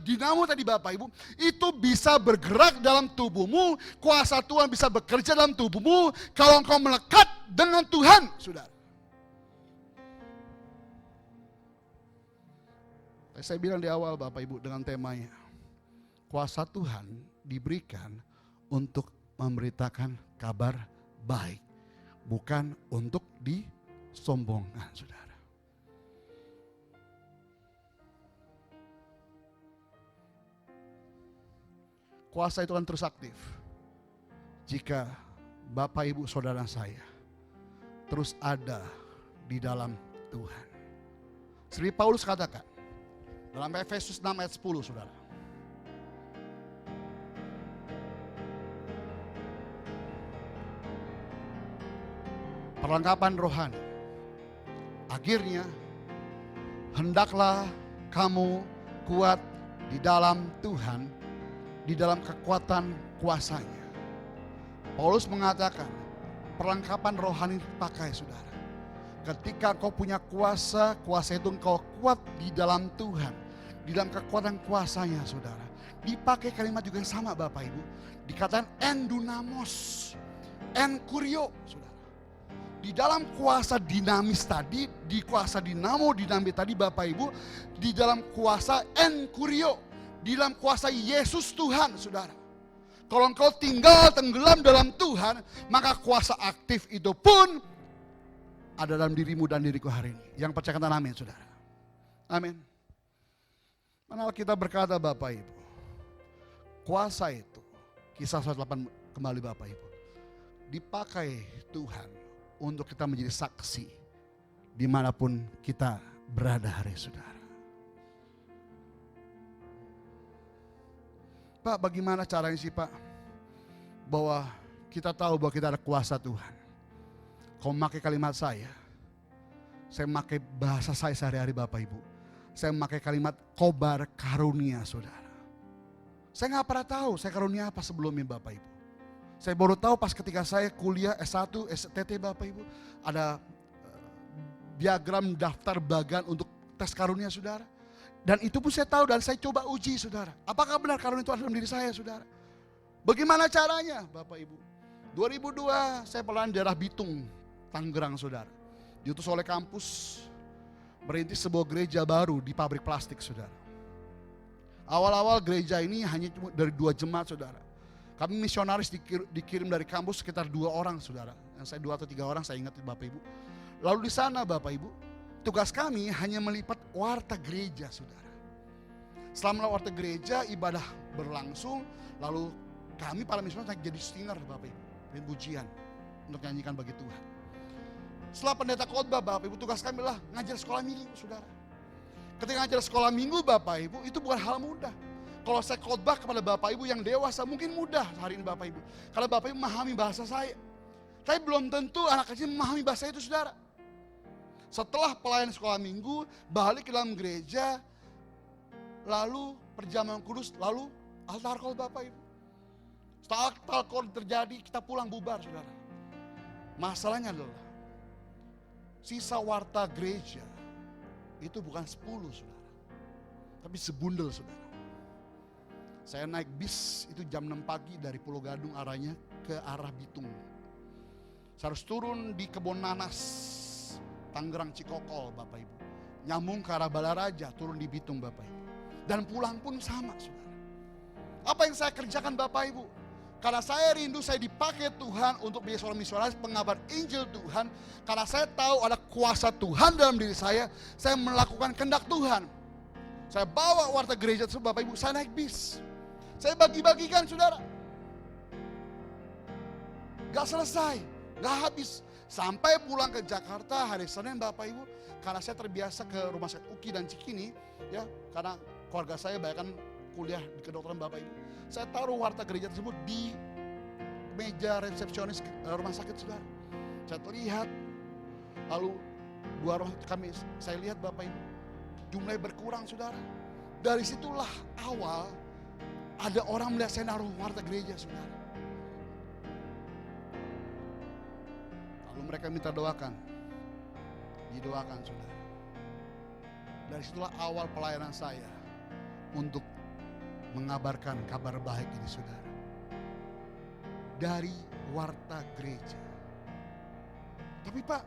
dinamo tadi Bapak Ibu, itu bisa bergerak dalam tubuhmu, kuasa Tuhan bisa bekerja dalam tubuhmu, kalau engkau melekat dengan Tuhan saudara. Saya bilang di awal Bapak Ibu dengan temanya, kuasa Tuhan diberikan untuk memberitakan kabar baik, bukan untuk disombongkan saudara. Kuasa itu kan terus aktif jika Bapak Ibu saudara saya terus ada di dalam Tuhan. Seperti Paulus katakan dalam Efesus 6 ayat 10 saudara. Perlengkapan rohani. Akhirnya hendaklah kamu kuat di dalam Tuhan, di dalam kekuatan kuasanya. Paulus mengatakan perlengkapan rohani dipakai saudara. Ketika kau punya kuasa, kuasa itu engkau kuat di dalam Tuhan, di dalam kekuatan kuasanya saudara. Dipakai kalimat juga yang sama Bapak Ibu. Dikatakan en dunamos, en kurio saudara. Di dalam kuasa dinamis tadi, di kuasa dinamit tadi Bapak Ibu, di dalam kuasa en kurio, di dalam kuasa Yesus Tuhan saudara. Kalau engkau tinggal tenggelam dalam Tuhan, maka kuasa aktif itu pun ada dalam dirimu dan diriku hari ini. Yang percaya kata amin saudara. Amin. Mana kita berkata Bapak Ibu, kuasa itu, kisah 1:8 kembali Bapak Ibu, dipakai Tuhan untuk kita menjadi saksi dimanapun kita berada hari saudara. Pak, bagaimana caranya sih Pak, bahwa kita tahu bahwa kita ada kuasa Tuhan. Kau memakai kalimat saya memakai bahasa saya sehari-hari Bapak Ibu. Saya memakai kalimat kobar karunia saudara. Saya gak pernah tahu saya karunia apa sebelumnya Bapak Ibu. Saya baru tahu pas ketika saya kuliah S1, STT Bapak Ibu. Ada diagram daftar bagan untuk tes karunia saudara. Dan itu pun saya tahu dan saya coba uji saudara. Apakah benar karunia itu ada dalam diri saya saudara? Bagaimana caranya Bapak Ibu? 2002 saya pelayanan daerah Bitung, Tangerang saudara. Diutus oleh kampus merintis sebuah gereja baru di pabrik plastik saudara. Awal-awal gereja ini hanya dari 2 jemaat saudara. Kami misionaris dikirim dari kampus sekitar 2 orang saudara. Yang saya 2 atau 3 orang saya ingat Bapak Ibu. Lalu di sana Bapak Ibu, tugas kami hanya melipat warta gereja saudara. Selama warta gereja ibadah berlangsung, Lalu kami para misionaris jadi singer Bapak Ibu, dan pujian untuk nyanyikan bagi Tuhan. Setelah pendeta khotbah Bapak Ibu, tugas kami lah ngajar sekolah minggu saudara. Ketika ngajar sekolah minggu Bapak Ibu, itu bukan hal mudah. Kalau saya khotbah kepada Bapak Ibu yang dewasa mungkin mudah hari ini Bapak Ibu. Kalau Bapak Ibu memahami bahasa saya. Tapi belum tentu anak kecil memahami bahasa itu saudara. Setelah pelayanan sekolah minggu, balik ke dalam gereja, lalu perjamuan kudus, lalu altar call Bapak Ibu. Setelah altar call terjadi, kita pulang bubar saudara. Masalahnya adalah, sisa warta gereja itu bukan 10 saudara, tapi sebundel saudara. Saya naik bis itu jam 6 pagi dari Pulau Gadung arahnya ke arah Bitung. Saya harus turun di Kebon Nanas, Tangerang Cikokol Bapak Ibu. Nyambung ke arah Balaraja, turun di Bitung Bapak Ibu. Dan pulang pun sama saudara. Apa yang saya kerjakan Bapak Ibu? Karena saya rindu saya dipakai Tuhan untuk menjadi seorang misionaris pengabar Injil Tuhan. Karena saya tahu ada kuasa Tuhan dalam diri saya melakukan kehendak Tuhan. Saya bawa warta gereja tersebut Bapak Ibu, saya naik bis. Saya bagi-bagikan saudara. Gak selesai, gak habis. Sampai pulang ke Jakarta hari Senin Bapak Ibu. Karena saya terbiasa ke rumah sakit UKI dan Cikini. Ya, karena keluarga saya banyak kan kuliah di kedokteran Bapak Ibu. Saya taruh warta gereja tersebut di meja resepsionis rumah sakit saudara. Saya lihat, lalu dua orang saya lihat Bapak Ibu, jumlahnya berkurang saudara. Dari situlah awal ada orang melihat saya naruh warta gereja saudara. Lalu mereka minta doakan, didoakan saudara. Dari situlah awal pelayanan saya untuk mengabarkan kabar baik ini saudara. Dari warta gereja. Tapi Pak,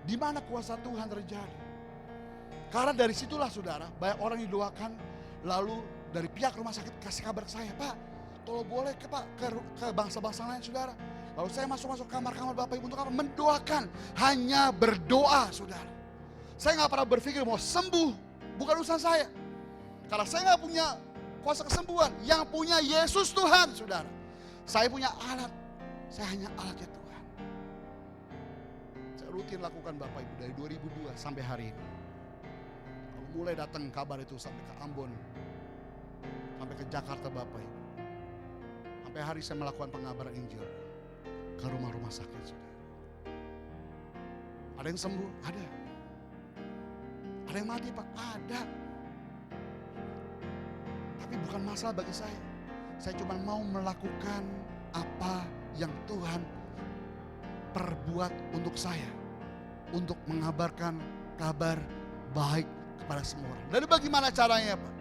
di mana kuasa Tuhan terjadi? Karena dari situlah saudara, banyak orang didoakan, lalu dari pihak rumah sakit kasih kabar ke saya, Pak, kalau boleh ke bangsa-bangsa lain saudara. Lalu saya masuk kamar-kamar Bapak Ibu untuk apa? Mendoakan, hanya berdoa saudara. Saya gak pernah berpikir mau sembuh, bukan urusan saya. Karena saya gak punya kuasa kesembuhan, yang punya Yesus Tuhan saudara. Saya punya alat, saya hanya alatnya Tuhan. Saya rutin lakukan Bapak Ibu dari 2002 sampai hari ini. Lalu mulai datang kabar itu sampai ke Ambon, sampai ke Jakarta Bapak Ibu. Sampai hari saya melakukan pengabaran Injil ke rumah-rumah sakit saudara. Ada yang sembuh? Ada. Ada yang mati Pak? Ada. Tapi bukan masalah bagi saya. Saya cuma mau melakukan apa yang Tuhan perbuat untuk saya. Untuk mengabarkan kabar baik kepada semua orang. Dan bagaimana caranya Pak?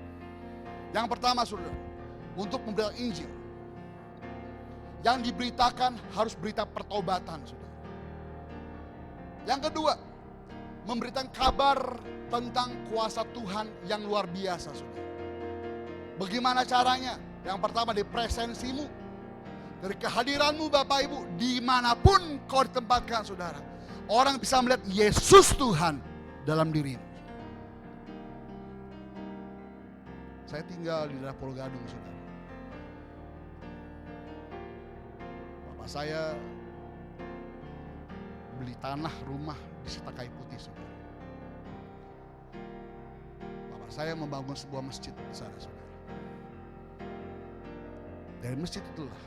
Yang pertama saudara, untuk memberitakan Injil. Yang diberitakan harus berita pertobatan saudara. Yang kedua, memberitakan kabar tentang kuasa Tuhan yang luar biasa saudara. Bagaimana caranya? Yang pertama di presensimu, dari kehadiranmu Bapak Ibu, dimanapun kau ditempatkan saudara. Orang bisa melihat Yesus Tuhan dalam dirimu. Saya tinggal di daerah Pulau Gadung saudara. Bapak saya beli tanah rumah di Setakai Putih saudara. Bapak saya membangun sebuah masjid di sana saudara. Dari masjid itulah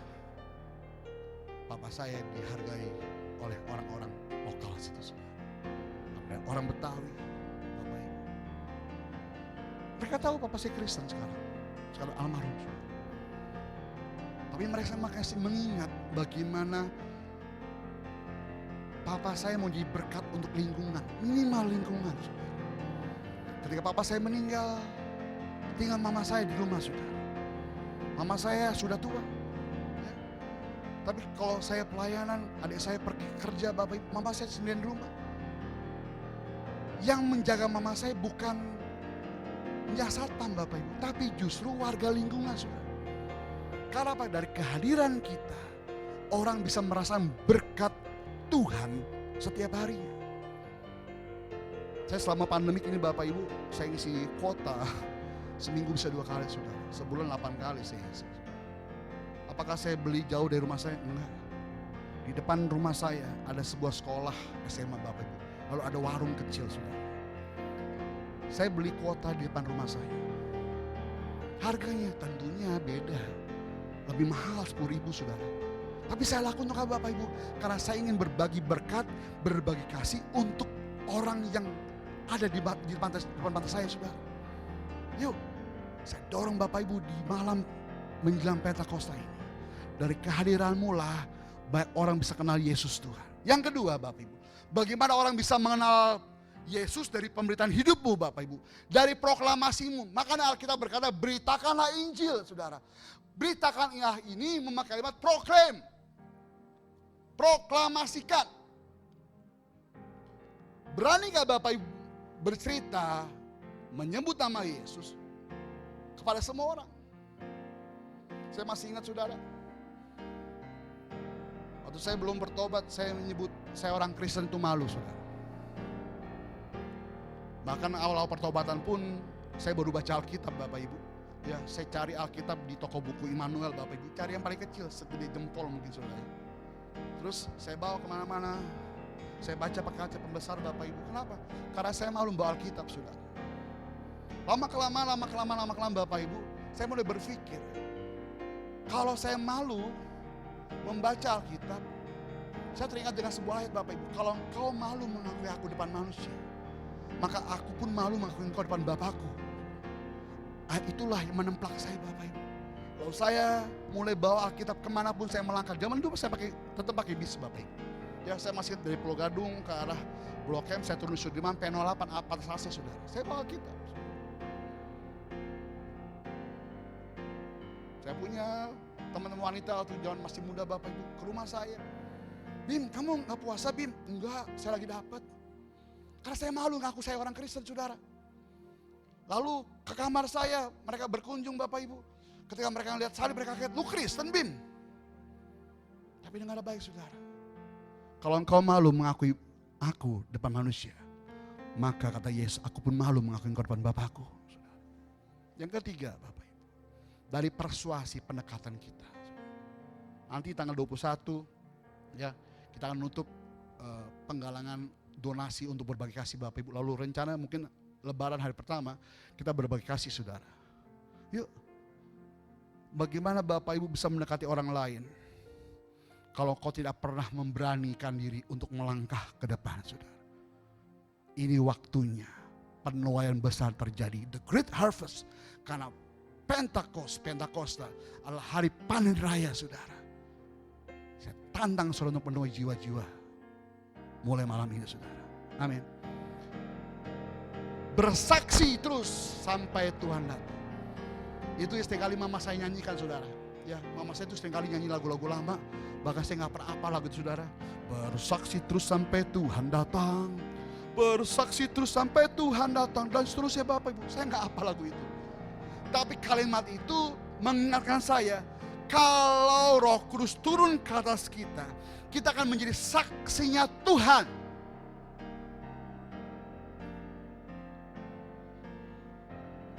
Bapak saya dihargai oleh orang-orang lokal situ saudara. Orang Betawi, Bapak Ibu. Mereka tahu Bapak saya Kristen sekarang almarhum. Tapi mereka masih mengingat bagaimana Papa saya mau jadi berkat untuk lingkungan, minimal lingkungan saudara. Ketika Papa saya meninggal, tinggal mama saya di rumah saudara. Mama saya sudah tua. Ya. Tapi kalau saya pelayanan, adik saya pergi kerja, Bapak Ibu, mama saya sendirian di rumah. Yang menjaga mama saya bukan satpam Bapak Ibu, tapi justru warga lingkungan saudara. Karena apa? Dari kehadiran kita, orang bisa merasakan berkat Tuhan setiap harinya. Saya selama pandemik ini Bapak Ibu, saya ngisi kuota seminggu bisa 2 kali saudara. Sebulan 8 kali saya isi. Apakah saya beli jauh dari rumah saya? Enggak. Di depan rumah saya ada sebuah sekolah SMA Bapak Ibu. Lalu ada warung kecil, saudara. Saya beli kuota di depan rumah saya. Harganya tentunya beda. Lebih mahal 10.000, saudara. Tapi saya lakukan untuk apa, Bapak Ibu? Karena saya ingin berbagi berkat, berbagi kasih untuk orang yang ada di depan pantai saya, saudara. Yuk, saya dorong Bapak Ibu di malam menjelang Pentakosta ini. Dari kehadiranmu lah banyak orang bisa kenal Yesus Tuhan. Yang kedua Bapak Ibu, bagaimana orang bisa mengenal Yesus dari pemberitaan hidupmu Bapak Ibu. Dari proklamasimu. Makanya Alkitab berkata beritakanlah Injil, saudara. Beritakanlah ini memakai kalimat proclaim. Proklamasikan. Berani gak Bapak Ibu bercerita menyebut nama Yesus kepada semua orang? Saya masih ingat, saudara, waktu saya belum bertobat, saya menyebut saya orang Kristen itu malu, saudara. Bahkan awal-awal pertobatan pun saya baru baca Alkitab, Bapak Ibu. Ya, saya cari Alkitab di toko buku Immanuel, Bapak Ibu. Cari yang paling kecil, segede jempol mungkin, saudara. Terus saya bawa kemana-mana. Saya baca pakai kaca pembesar, Bapak Ibu. Kenapa? Karena saya malu bawa Alkitab, saudara. Lama-kelamaan Bapak Ibu, saya mulai berpikir, kalau saya malu membaca Alkitab, saya teringat dengan sebuah ayat, Bapak Ibu. Kalau engkau malu mengakui aku depan manusia, maka aku pun malu mengakui engkau depan Bapakku. Ayat itulah yang menemplak saya, Bapak Ibu. Lalu saya mulai bawa Alkitab kemanapun saya melangkah. Zaman dulu saya tetap pakai bis, Bapak Ibu. Ya, saya masih dari Pulau Gadung ke arah Blok M, saya turun Sudirman, P08, apa selesai, saudara. Saya bawa Alkitab. Saya punya teman-teman wanita waktu zaman masih muda, Bapak Ibu, ke rumah saya. Bim, kamu gak puasa, Bim? Enggak, saya lagi dapat. Karena saya malu ngaku saya orang Kristen, saudara. Lalu ke kamar saya, mereka berkunjung, Bapak Ibu. Ketika mereka melihat salib, mereka kaget, lu Kristen, Bim? Tapi dengan ada baik, saudara. Kalau engkau malu mengakui aku depan manusia, maka kata Yesus, aku pun malu mengakui engkau depan Bapakku. Yang ketiga, Bapak Ibu, dari persuasi pendekatan kita. Nanti tanggal 21, ya, kita akan nutup penggalangan donasi untuk berbagi kasih, Bapak Ibu. Lalu rencana mungkin Lebaran hari pertama kita berbagi kasih, saudara. Yuk, bagaimana Bapak Ibu bisa mendekati orang lain kalau kau tidak pernah memberanikan diri untuk melangkah ke depan, saudara? Ini waktunya penuaian besar terjadi, the great harvest. Karena Pentakosta adalah hari panen raya, saudara. Saya tantang saudara untuk penuhi jiwa-jiwa mulai malam ini, saudara. Amin. Bersaksi terus sampai Tuhan datang. Itu seringkali mama saya nyanyikan, saudara. Ya, mama saya itu seringkali nyanyi lagu-lagu lama. Bahkan saya gak pernah apa lagu itu, saudara. Bersaksi terus sampai Tuhan datang. Bersaksi terus sampai Tuhan datang. Dan seterusnya, Bapak Ibu. Saya gak apa lagu itu. Tapi kalimat itu mengingatkan saya, kalau Roh Kudus turun ke atas kita, kita akan menjadi saksinya Tuhan.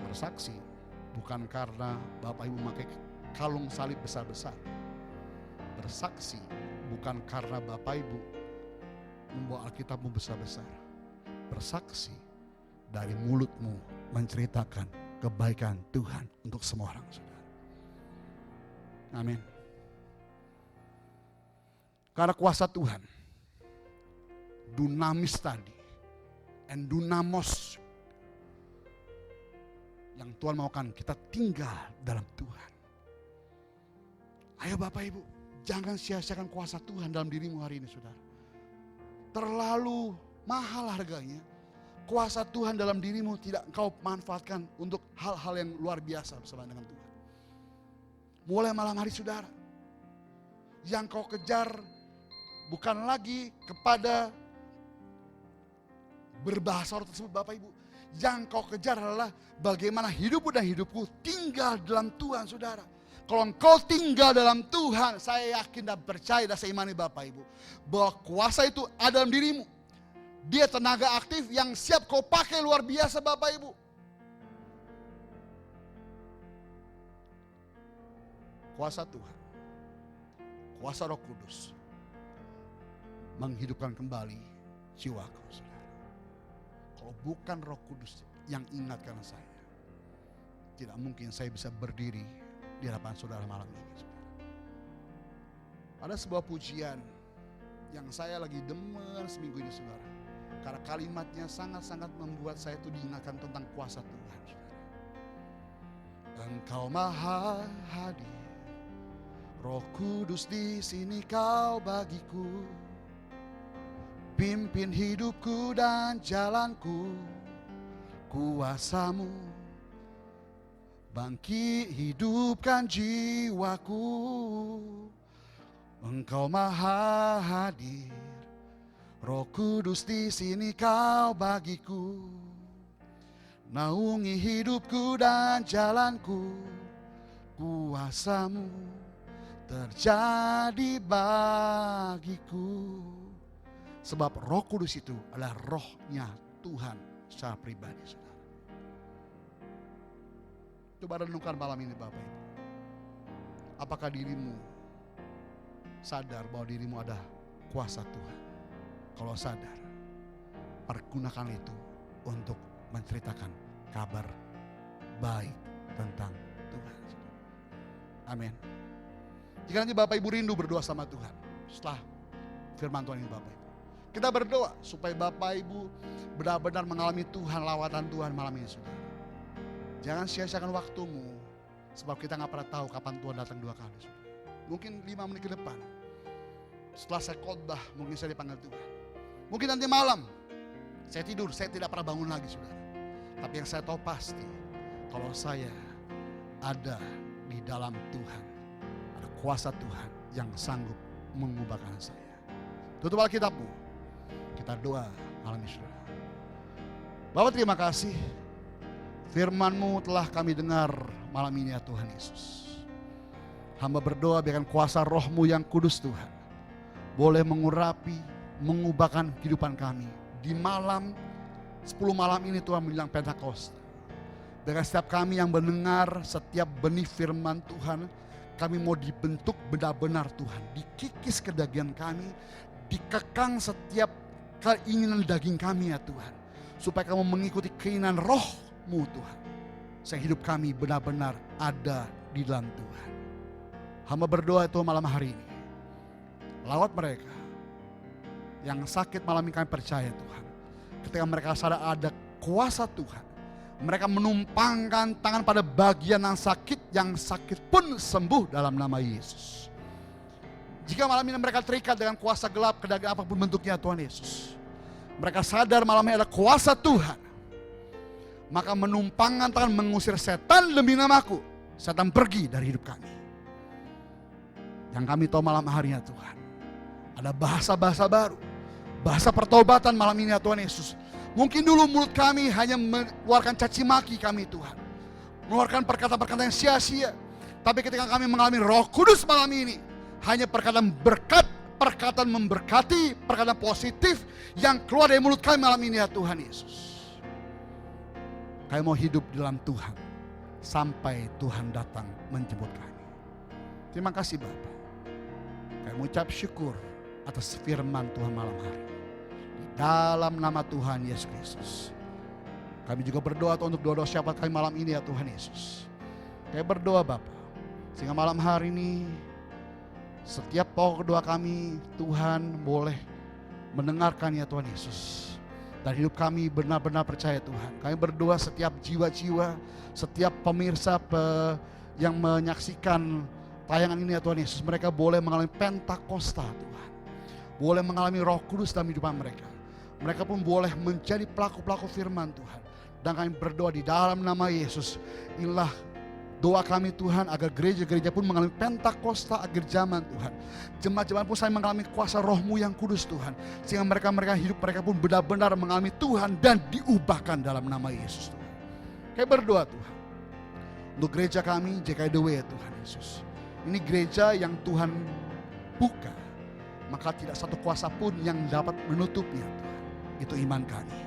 Bersaksi bukan karena Bapak Ibu memakai kalung salib besar-besar. Bersaksi bukan karena Bapak Ibu membawa Alkitabmu besar-besar. Bersaksi dari mulutmu menceritakan kebaikan Tuhan untuk semua orang, saudara. Amin. Karena kuasa Tuhan, dunamis tadi, and dunamos, yang Tuhan maukan kita tinggal dalam Tuhan. Ayo Bapak Ibu, jangan sia-siakan kuasa Tuhan dalam dirimu hari ini, saudara. Terlalu mahal harganya. Kuasa Tuhan dalam dirimu tidak engkau manfaatkan untuk hal-hal yang luar biasa bersama dengan Tuhan. Mulai malam hari, saudara, yang kau kejar bukan lagi kepada berbahasa orang tersebut, Bapak Ibu. Yang kau kejar adalah bagaimana hidupmu dan hidupku tinggal dalam Tuhan, saudara. Kalau engkau tinggal dalam Tuhan, saya yakin dan percaya dan saya imani, Bapak Ibu, bahwa kuasa itu ada dalam dirimu. Dia tenaga aktif yang siap kau pakai luar biasa, Bapak Ibu. Kuasa Tuhan kuasa Roh Kudus menghidupkan kembali jiwaku, saudara. Kalau bukan Roh Kudus yang ingatkan saya, tidak mungkin saya bisa berdiri di hadapan saudara malam ini, saudara. Ada sebuah pujian yang saya lagi demen seminggu ini, saudara. Karena kalimatnya sangat-sangat membuat saya itu diingatkan tentang kuasa Tuhan, saudara. Engkau maha hadir, Roh Kudus di sini kau bagiku. Pimpin hidupku dan jalanku, kuasa-Mu bangkit hidupkan jiwaku. Engkau maha hadir, Roh Kudus di sini kau bagiku. Naungi hidupku dan jalanku, kuasa-Mu terjadi bagiku. Sebab Roh Kudus itu adalah rohnya Tuhan secara pribadi, saudara. Coba renungkan malam ini Bapak Ibu. Apakah dirimu sadar bahwa dirimu ada kuasa Tuhan? Kalau sadar, pergunakan itu untuk menceritakan kabar baik tentang Tuhan. Amin. Jika nanti Bapak Ibu rindu berdoa sama Tuhan setelah firman Tuhan ini Bapak Ibu, kita berdoa supaya Bapak Ibu benar-benar mengalami Tuhan, lawatan Tuhan malam ini, saudara. Jangan sia-siakan waktumu, sebab kita gak pernah tahu kapan Tuhan datang dua kali, saudara. Mungkin 5 menit ke depan, setelah saya khotbah, mungkin saya dipanggil Tuhan. Mungkin nanti malam, saya tidur, saya tidak pernah bangun lagi, saudara. Tapi yang saya tahu pasti, kalau saya ada di dalam Tuhan, ada kuasa Tuhan yang sanggup mengubahkan saya. Tutup Alkitabmu, kita doa malam ini, saudara. Bapak, terima kasih, firman-Mu telah kami dengar malam ini ya Tuhan Yesus. Hamba berdoa biarkan kuasa Roh-Mu yang kudus Tuhan boleh mengurapi, mengubahkan kehidupan kami. Di malam 10 malam ini Tuhan menjelang Pentakosta, dengan setiap kami yang mendengar setiap benih firman Tuhan, kami mau dibentuk benar-benar Tuhan. Dikikis kedagingan kami, dikekang setiap keinginan daging kami ya Tuhan. Supaya kamu mengikuti keinginan Roh-Mu Tuhan. Sehingga hidup kami benar-benar ada di dalam Tuhan. Hamba berdoa Tuhan malam hari ini, lawat mereka yang sakit malam ini, kami percaya Tuhan. Ketika mereka sadar ada kuasa Tuhan, mereka menumpangkan tangan pada bagian yang sakit pun sembuh dalam nama Yesus. Jika malam ini mereka terikat dengan kuasa gelap, kedagingan apapun bentuknya Tuhan Yesus, mereka sadar malam ini ada kuasa Tuhan, maka menumpangkan tangan mengusir setan demi namaku, setan pergi dari hidup kami. Yang kami tahu malam hari ya Tuhan, ada bahasa-bahasa baru, bahasa pertobatan malam ini ya Tuhan Yesus. Mungkin dulu mulut kami hanya mengeluarkan caci maki kami Tuhan, mengeluarkan perkataan-perkataan yang sia-sia. Tapi ketika kami mengalami Roh Kudus malam ini, hanya perkataan berkat, perkataan memberkati, perkataan positif yang keluar dari mulut kami malam ini ya Tuhan Yesus. Kami mau hidup dalam Tuhan sampai Tuhan datang menjemput kami. Terima kasih Bapa. Kami mengucap syukur atas firman Tuhan malam hari ini. Di dalam nama Tuhan Yesus Kristus. Kami juga berdoa untuk doa-doa syafaat kami malam ini ya Tuhan Yesus. Kami berdoa Bapa, sehingga malam hari ini setiap pokok doa kami Tuhan boleh mendengarkan ya Tuhan Yesus. Dan hidup kami benar-benar percaya Tuhan. Kami berdoa setiap jiwa-jiwa, setiap pemirsa yang menyaksikan tayangan ini ya Tuhan Yesus, mereka boleh mengalami Pentakosta Tuhan. Boleh mengalami Roh Kudus dalam kehidupan mereka. Mereka pun boleh menjadi pelaku-pelaku firman Tuhan. Dan kami berdoa di dalam nama Yesus, inilah doa kami Tuhan, agar gereja-gereja pun mengalami Pentakosta akhir zaman Tuhan. Jemaat-jemaat pun saya mengalami kuasa Roh-Mu yang kudus Tuhan. Sehingga mereka hidup mereka pun benar-benar mengalami Tuhan dan diubahkan dalam nama Yesus Tuhan. Kami berdoa Tuhan untuk gereja kami JKDW Tuhan Yesus. Ini gereja yang Tuhan buka, maka tidak satu kuasa pun yang dapat menutupnya Tuhan. Itu iman kami.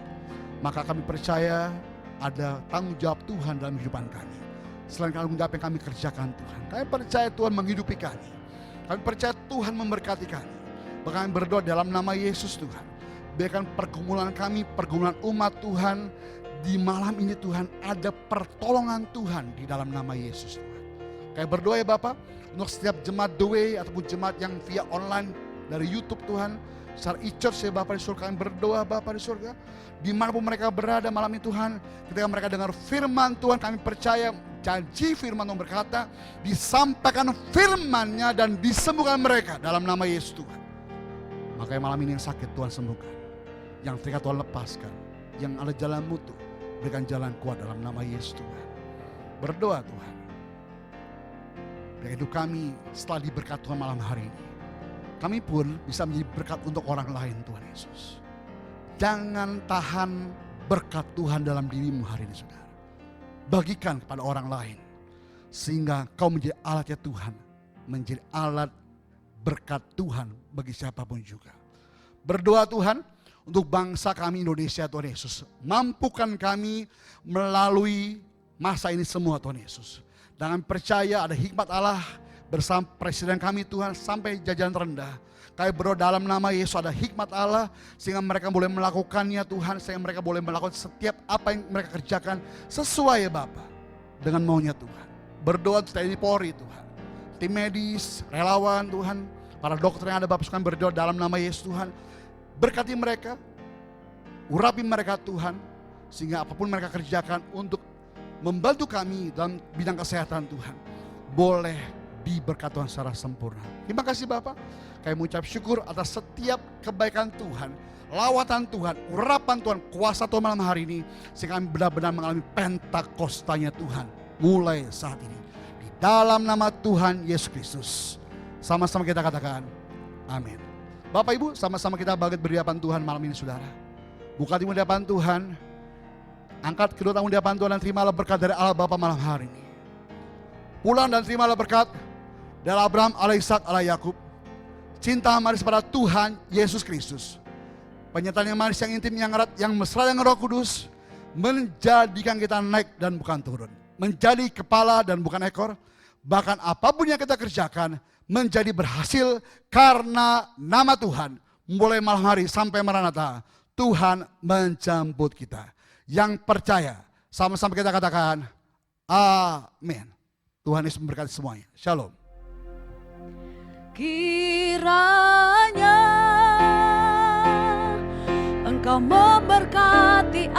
Maka kami percaya ada tanggung jawab Tuhan dalam kehidupan kami. Selain tanggung jawab yang kami kerjakan Tuhan, kami percaya Tuhan menghidupi kami. Kami percaya Tuhan memberkati kami. Bahkan kami berdoa dalam nama Yesus Tuhan. Biarkan pergumulan kami, pergumulan umat Tuhan, di malam ini Tuhan ada pertolongan Tuhan di dalam nama Yesus Tuhan. Kami berdoa ya Bapak, untuk setiap jemaat The Way ataupun jemaat yang via online dari YouTube Tuhan, secara e-church ya Bapak di surga, kami berdoa Bapak di surga, dimanapun mereka berada malam ini Tuhan, ketika mereka dengar firman Tuhan, kami percaya janji firman Tuhan berkata, disampaikan firman-Nya dan disembuhkan mereka dalam nama Yesus Tuhan. Makanya malam ini yang sakit Tuhan sembuhkan, yang terikat Tuhan lepaskan, yang ada jalan mutu, berikan jalan kuat dalam nama Yesus Tuhan. Berdoa Tuhan, biar hidup kami setelah diberkati Tuhan malam hari ini, kami pun bisa menjadi berkat untuk orang lain Tuhan Yesus. Jangan tahan berkat Tuhan dalam dirimu hari ini saudara. Bagikan kepada orang lain. Sehingga kau menjadi alatnya Tuhan. Menjadi alat berkat Tuhan bagi siapapun juga. Berdoa Tuhan untuk bangsa kami Indonesia Tuhan Yesus. Mampukan kami melalui masa ini semua Tuhan Yesus. Dengan percaya ada hikmat Allah bersama Presiden kami Tuhan sampai jajaran terendah. Kami berdoa dalam nama Yesus ada hikmat Allah sehingga mereka boleh melakukannya Tuhan. Sehingga mereka boleh melakukan setiap apa yang mereka kerjakan sesuai ya Bapa dengan maunya Tuhan. Berdoa untuk TNI Polri Tuhan, tim medis, relawan Tuhan, para dokter yang ada Bapak kami berdoa dalam nama Yesus Tuhan. Berkati mereka, urapi mereka Tuhan, sehingga apapun mereka kerjakan untuk membantu kami dalam bidang kesehatan Tuhan, boleh diberkati Tuhan secara sempurna. Terima kasih Bapak, kami mengucap syukur atas setiap kebaikan Tuhan, lawatan Tuhan, urapan Tuhan, kuasa Tuhan malam hari ini, sehingga kami benar-benar mengalami Pentakostanya Tuhan, mulai saat ini. Di dalam nama Tuhan Yesus Kristus, sama-sama kita katakan, amin. Bapak Ibu, sama-sama kita bangkit berdiri hadapan Tuhan malam ini saudara. Buka hatimu di hadapan Tuhan, angkat kedua tangan di hadapan Tuhan dan terimalah berkat dari Allah Bapa malam hari ini. Pulang dan terimalah berkat dari Abraham, Allah Ishak, Allah Yakub. Cinta manis pada Tuhan Yesus Kristus. Penyertaan yang manis, yang intim, yang erat, yang mesra dengan Roh Kudus. Menjadikan kita naik dan bukan turun. Menjadi kepala dan bukan ekor. Bahkan apapun yang kita kerjakan menjadi berhasil karena nama Tuhan. Mulai malam hari sampai Maranatha, Tuhan menjemput kita. Yang percaya, sama-sama kita katakan, amin. Tuhan Yesus memberkati semuanya. Shalom. Kiranya Engkau memberkati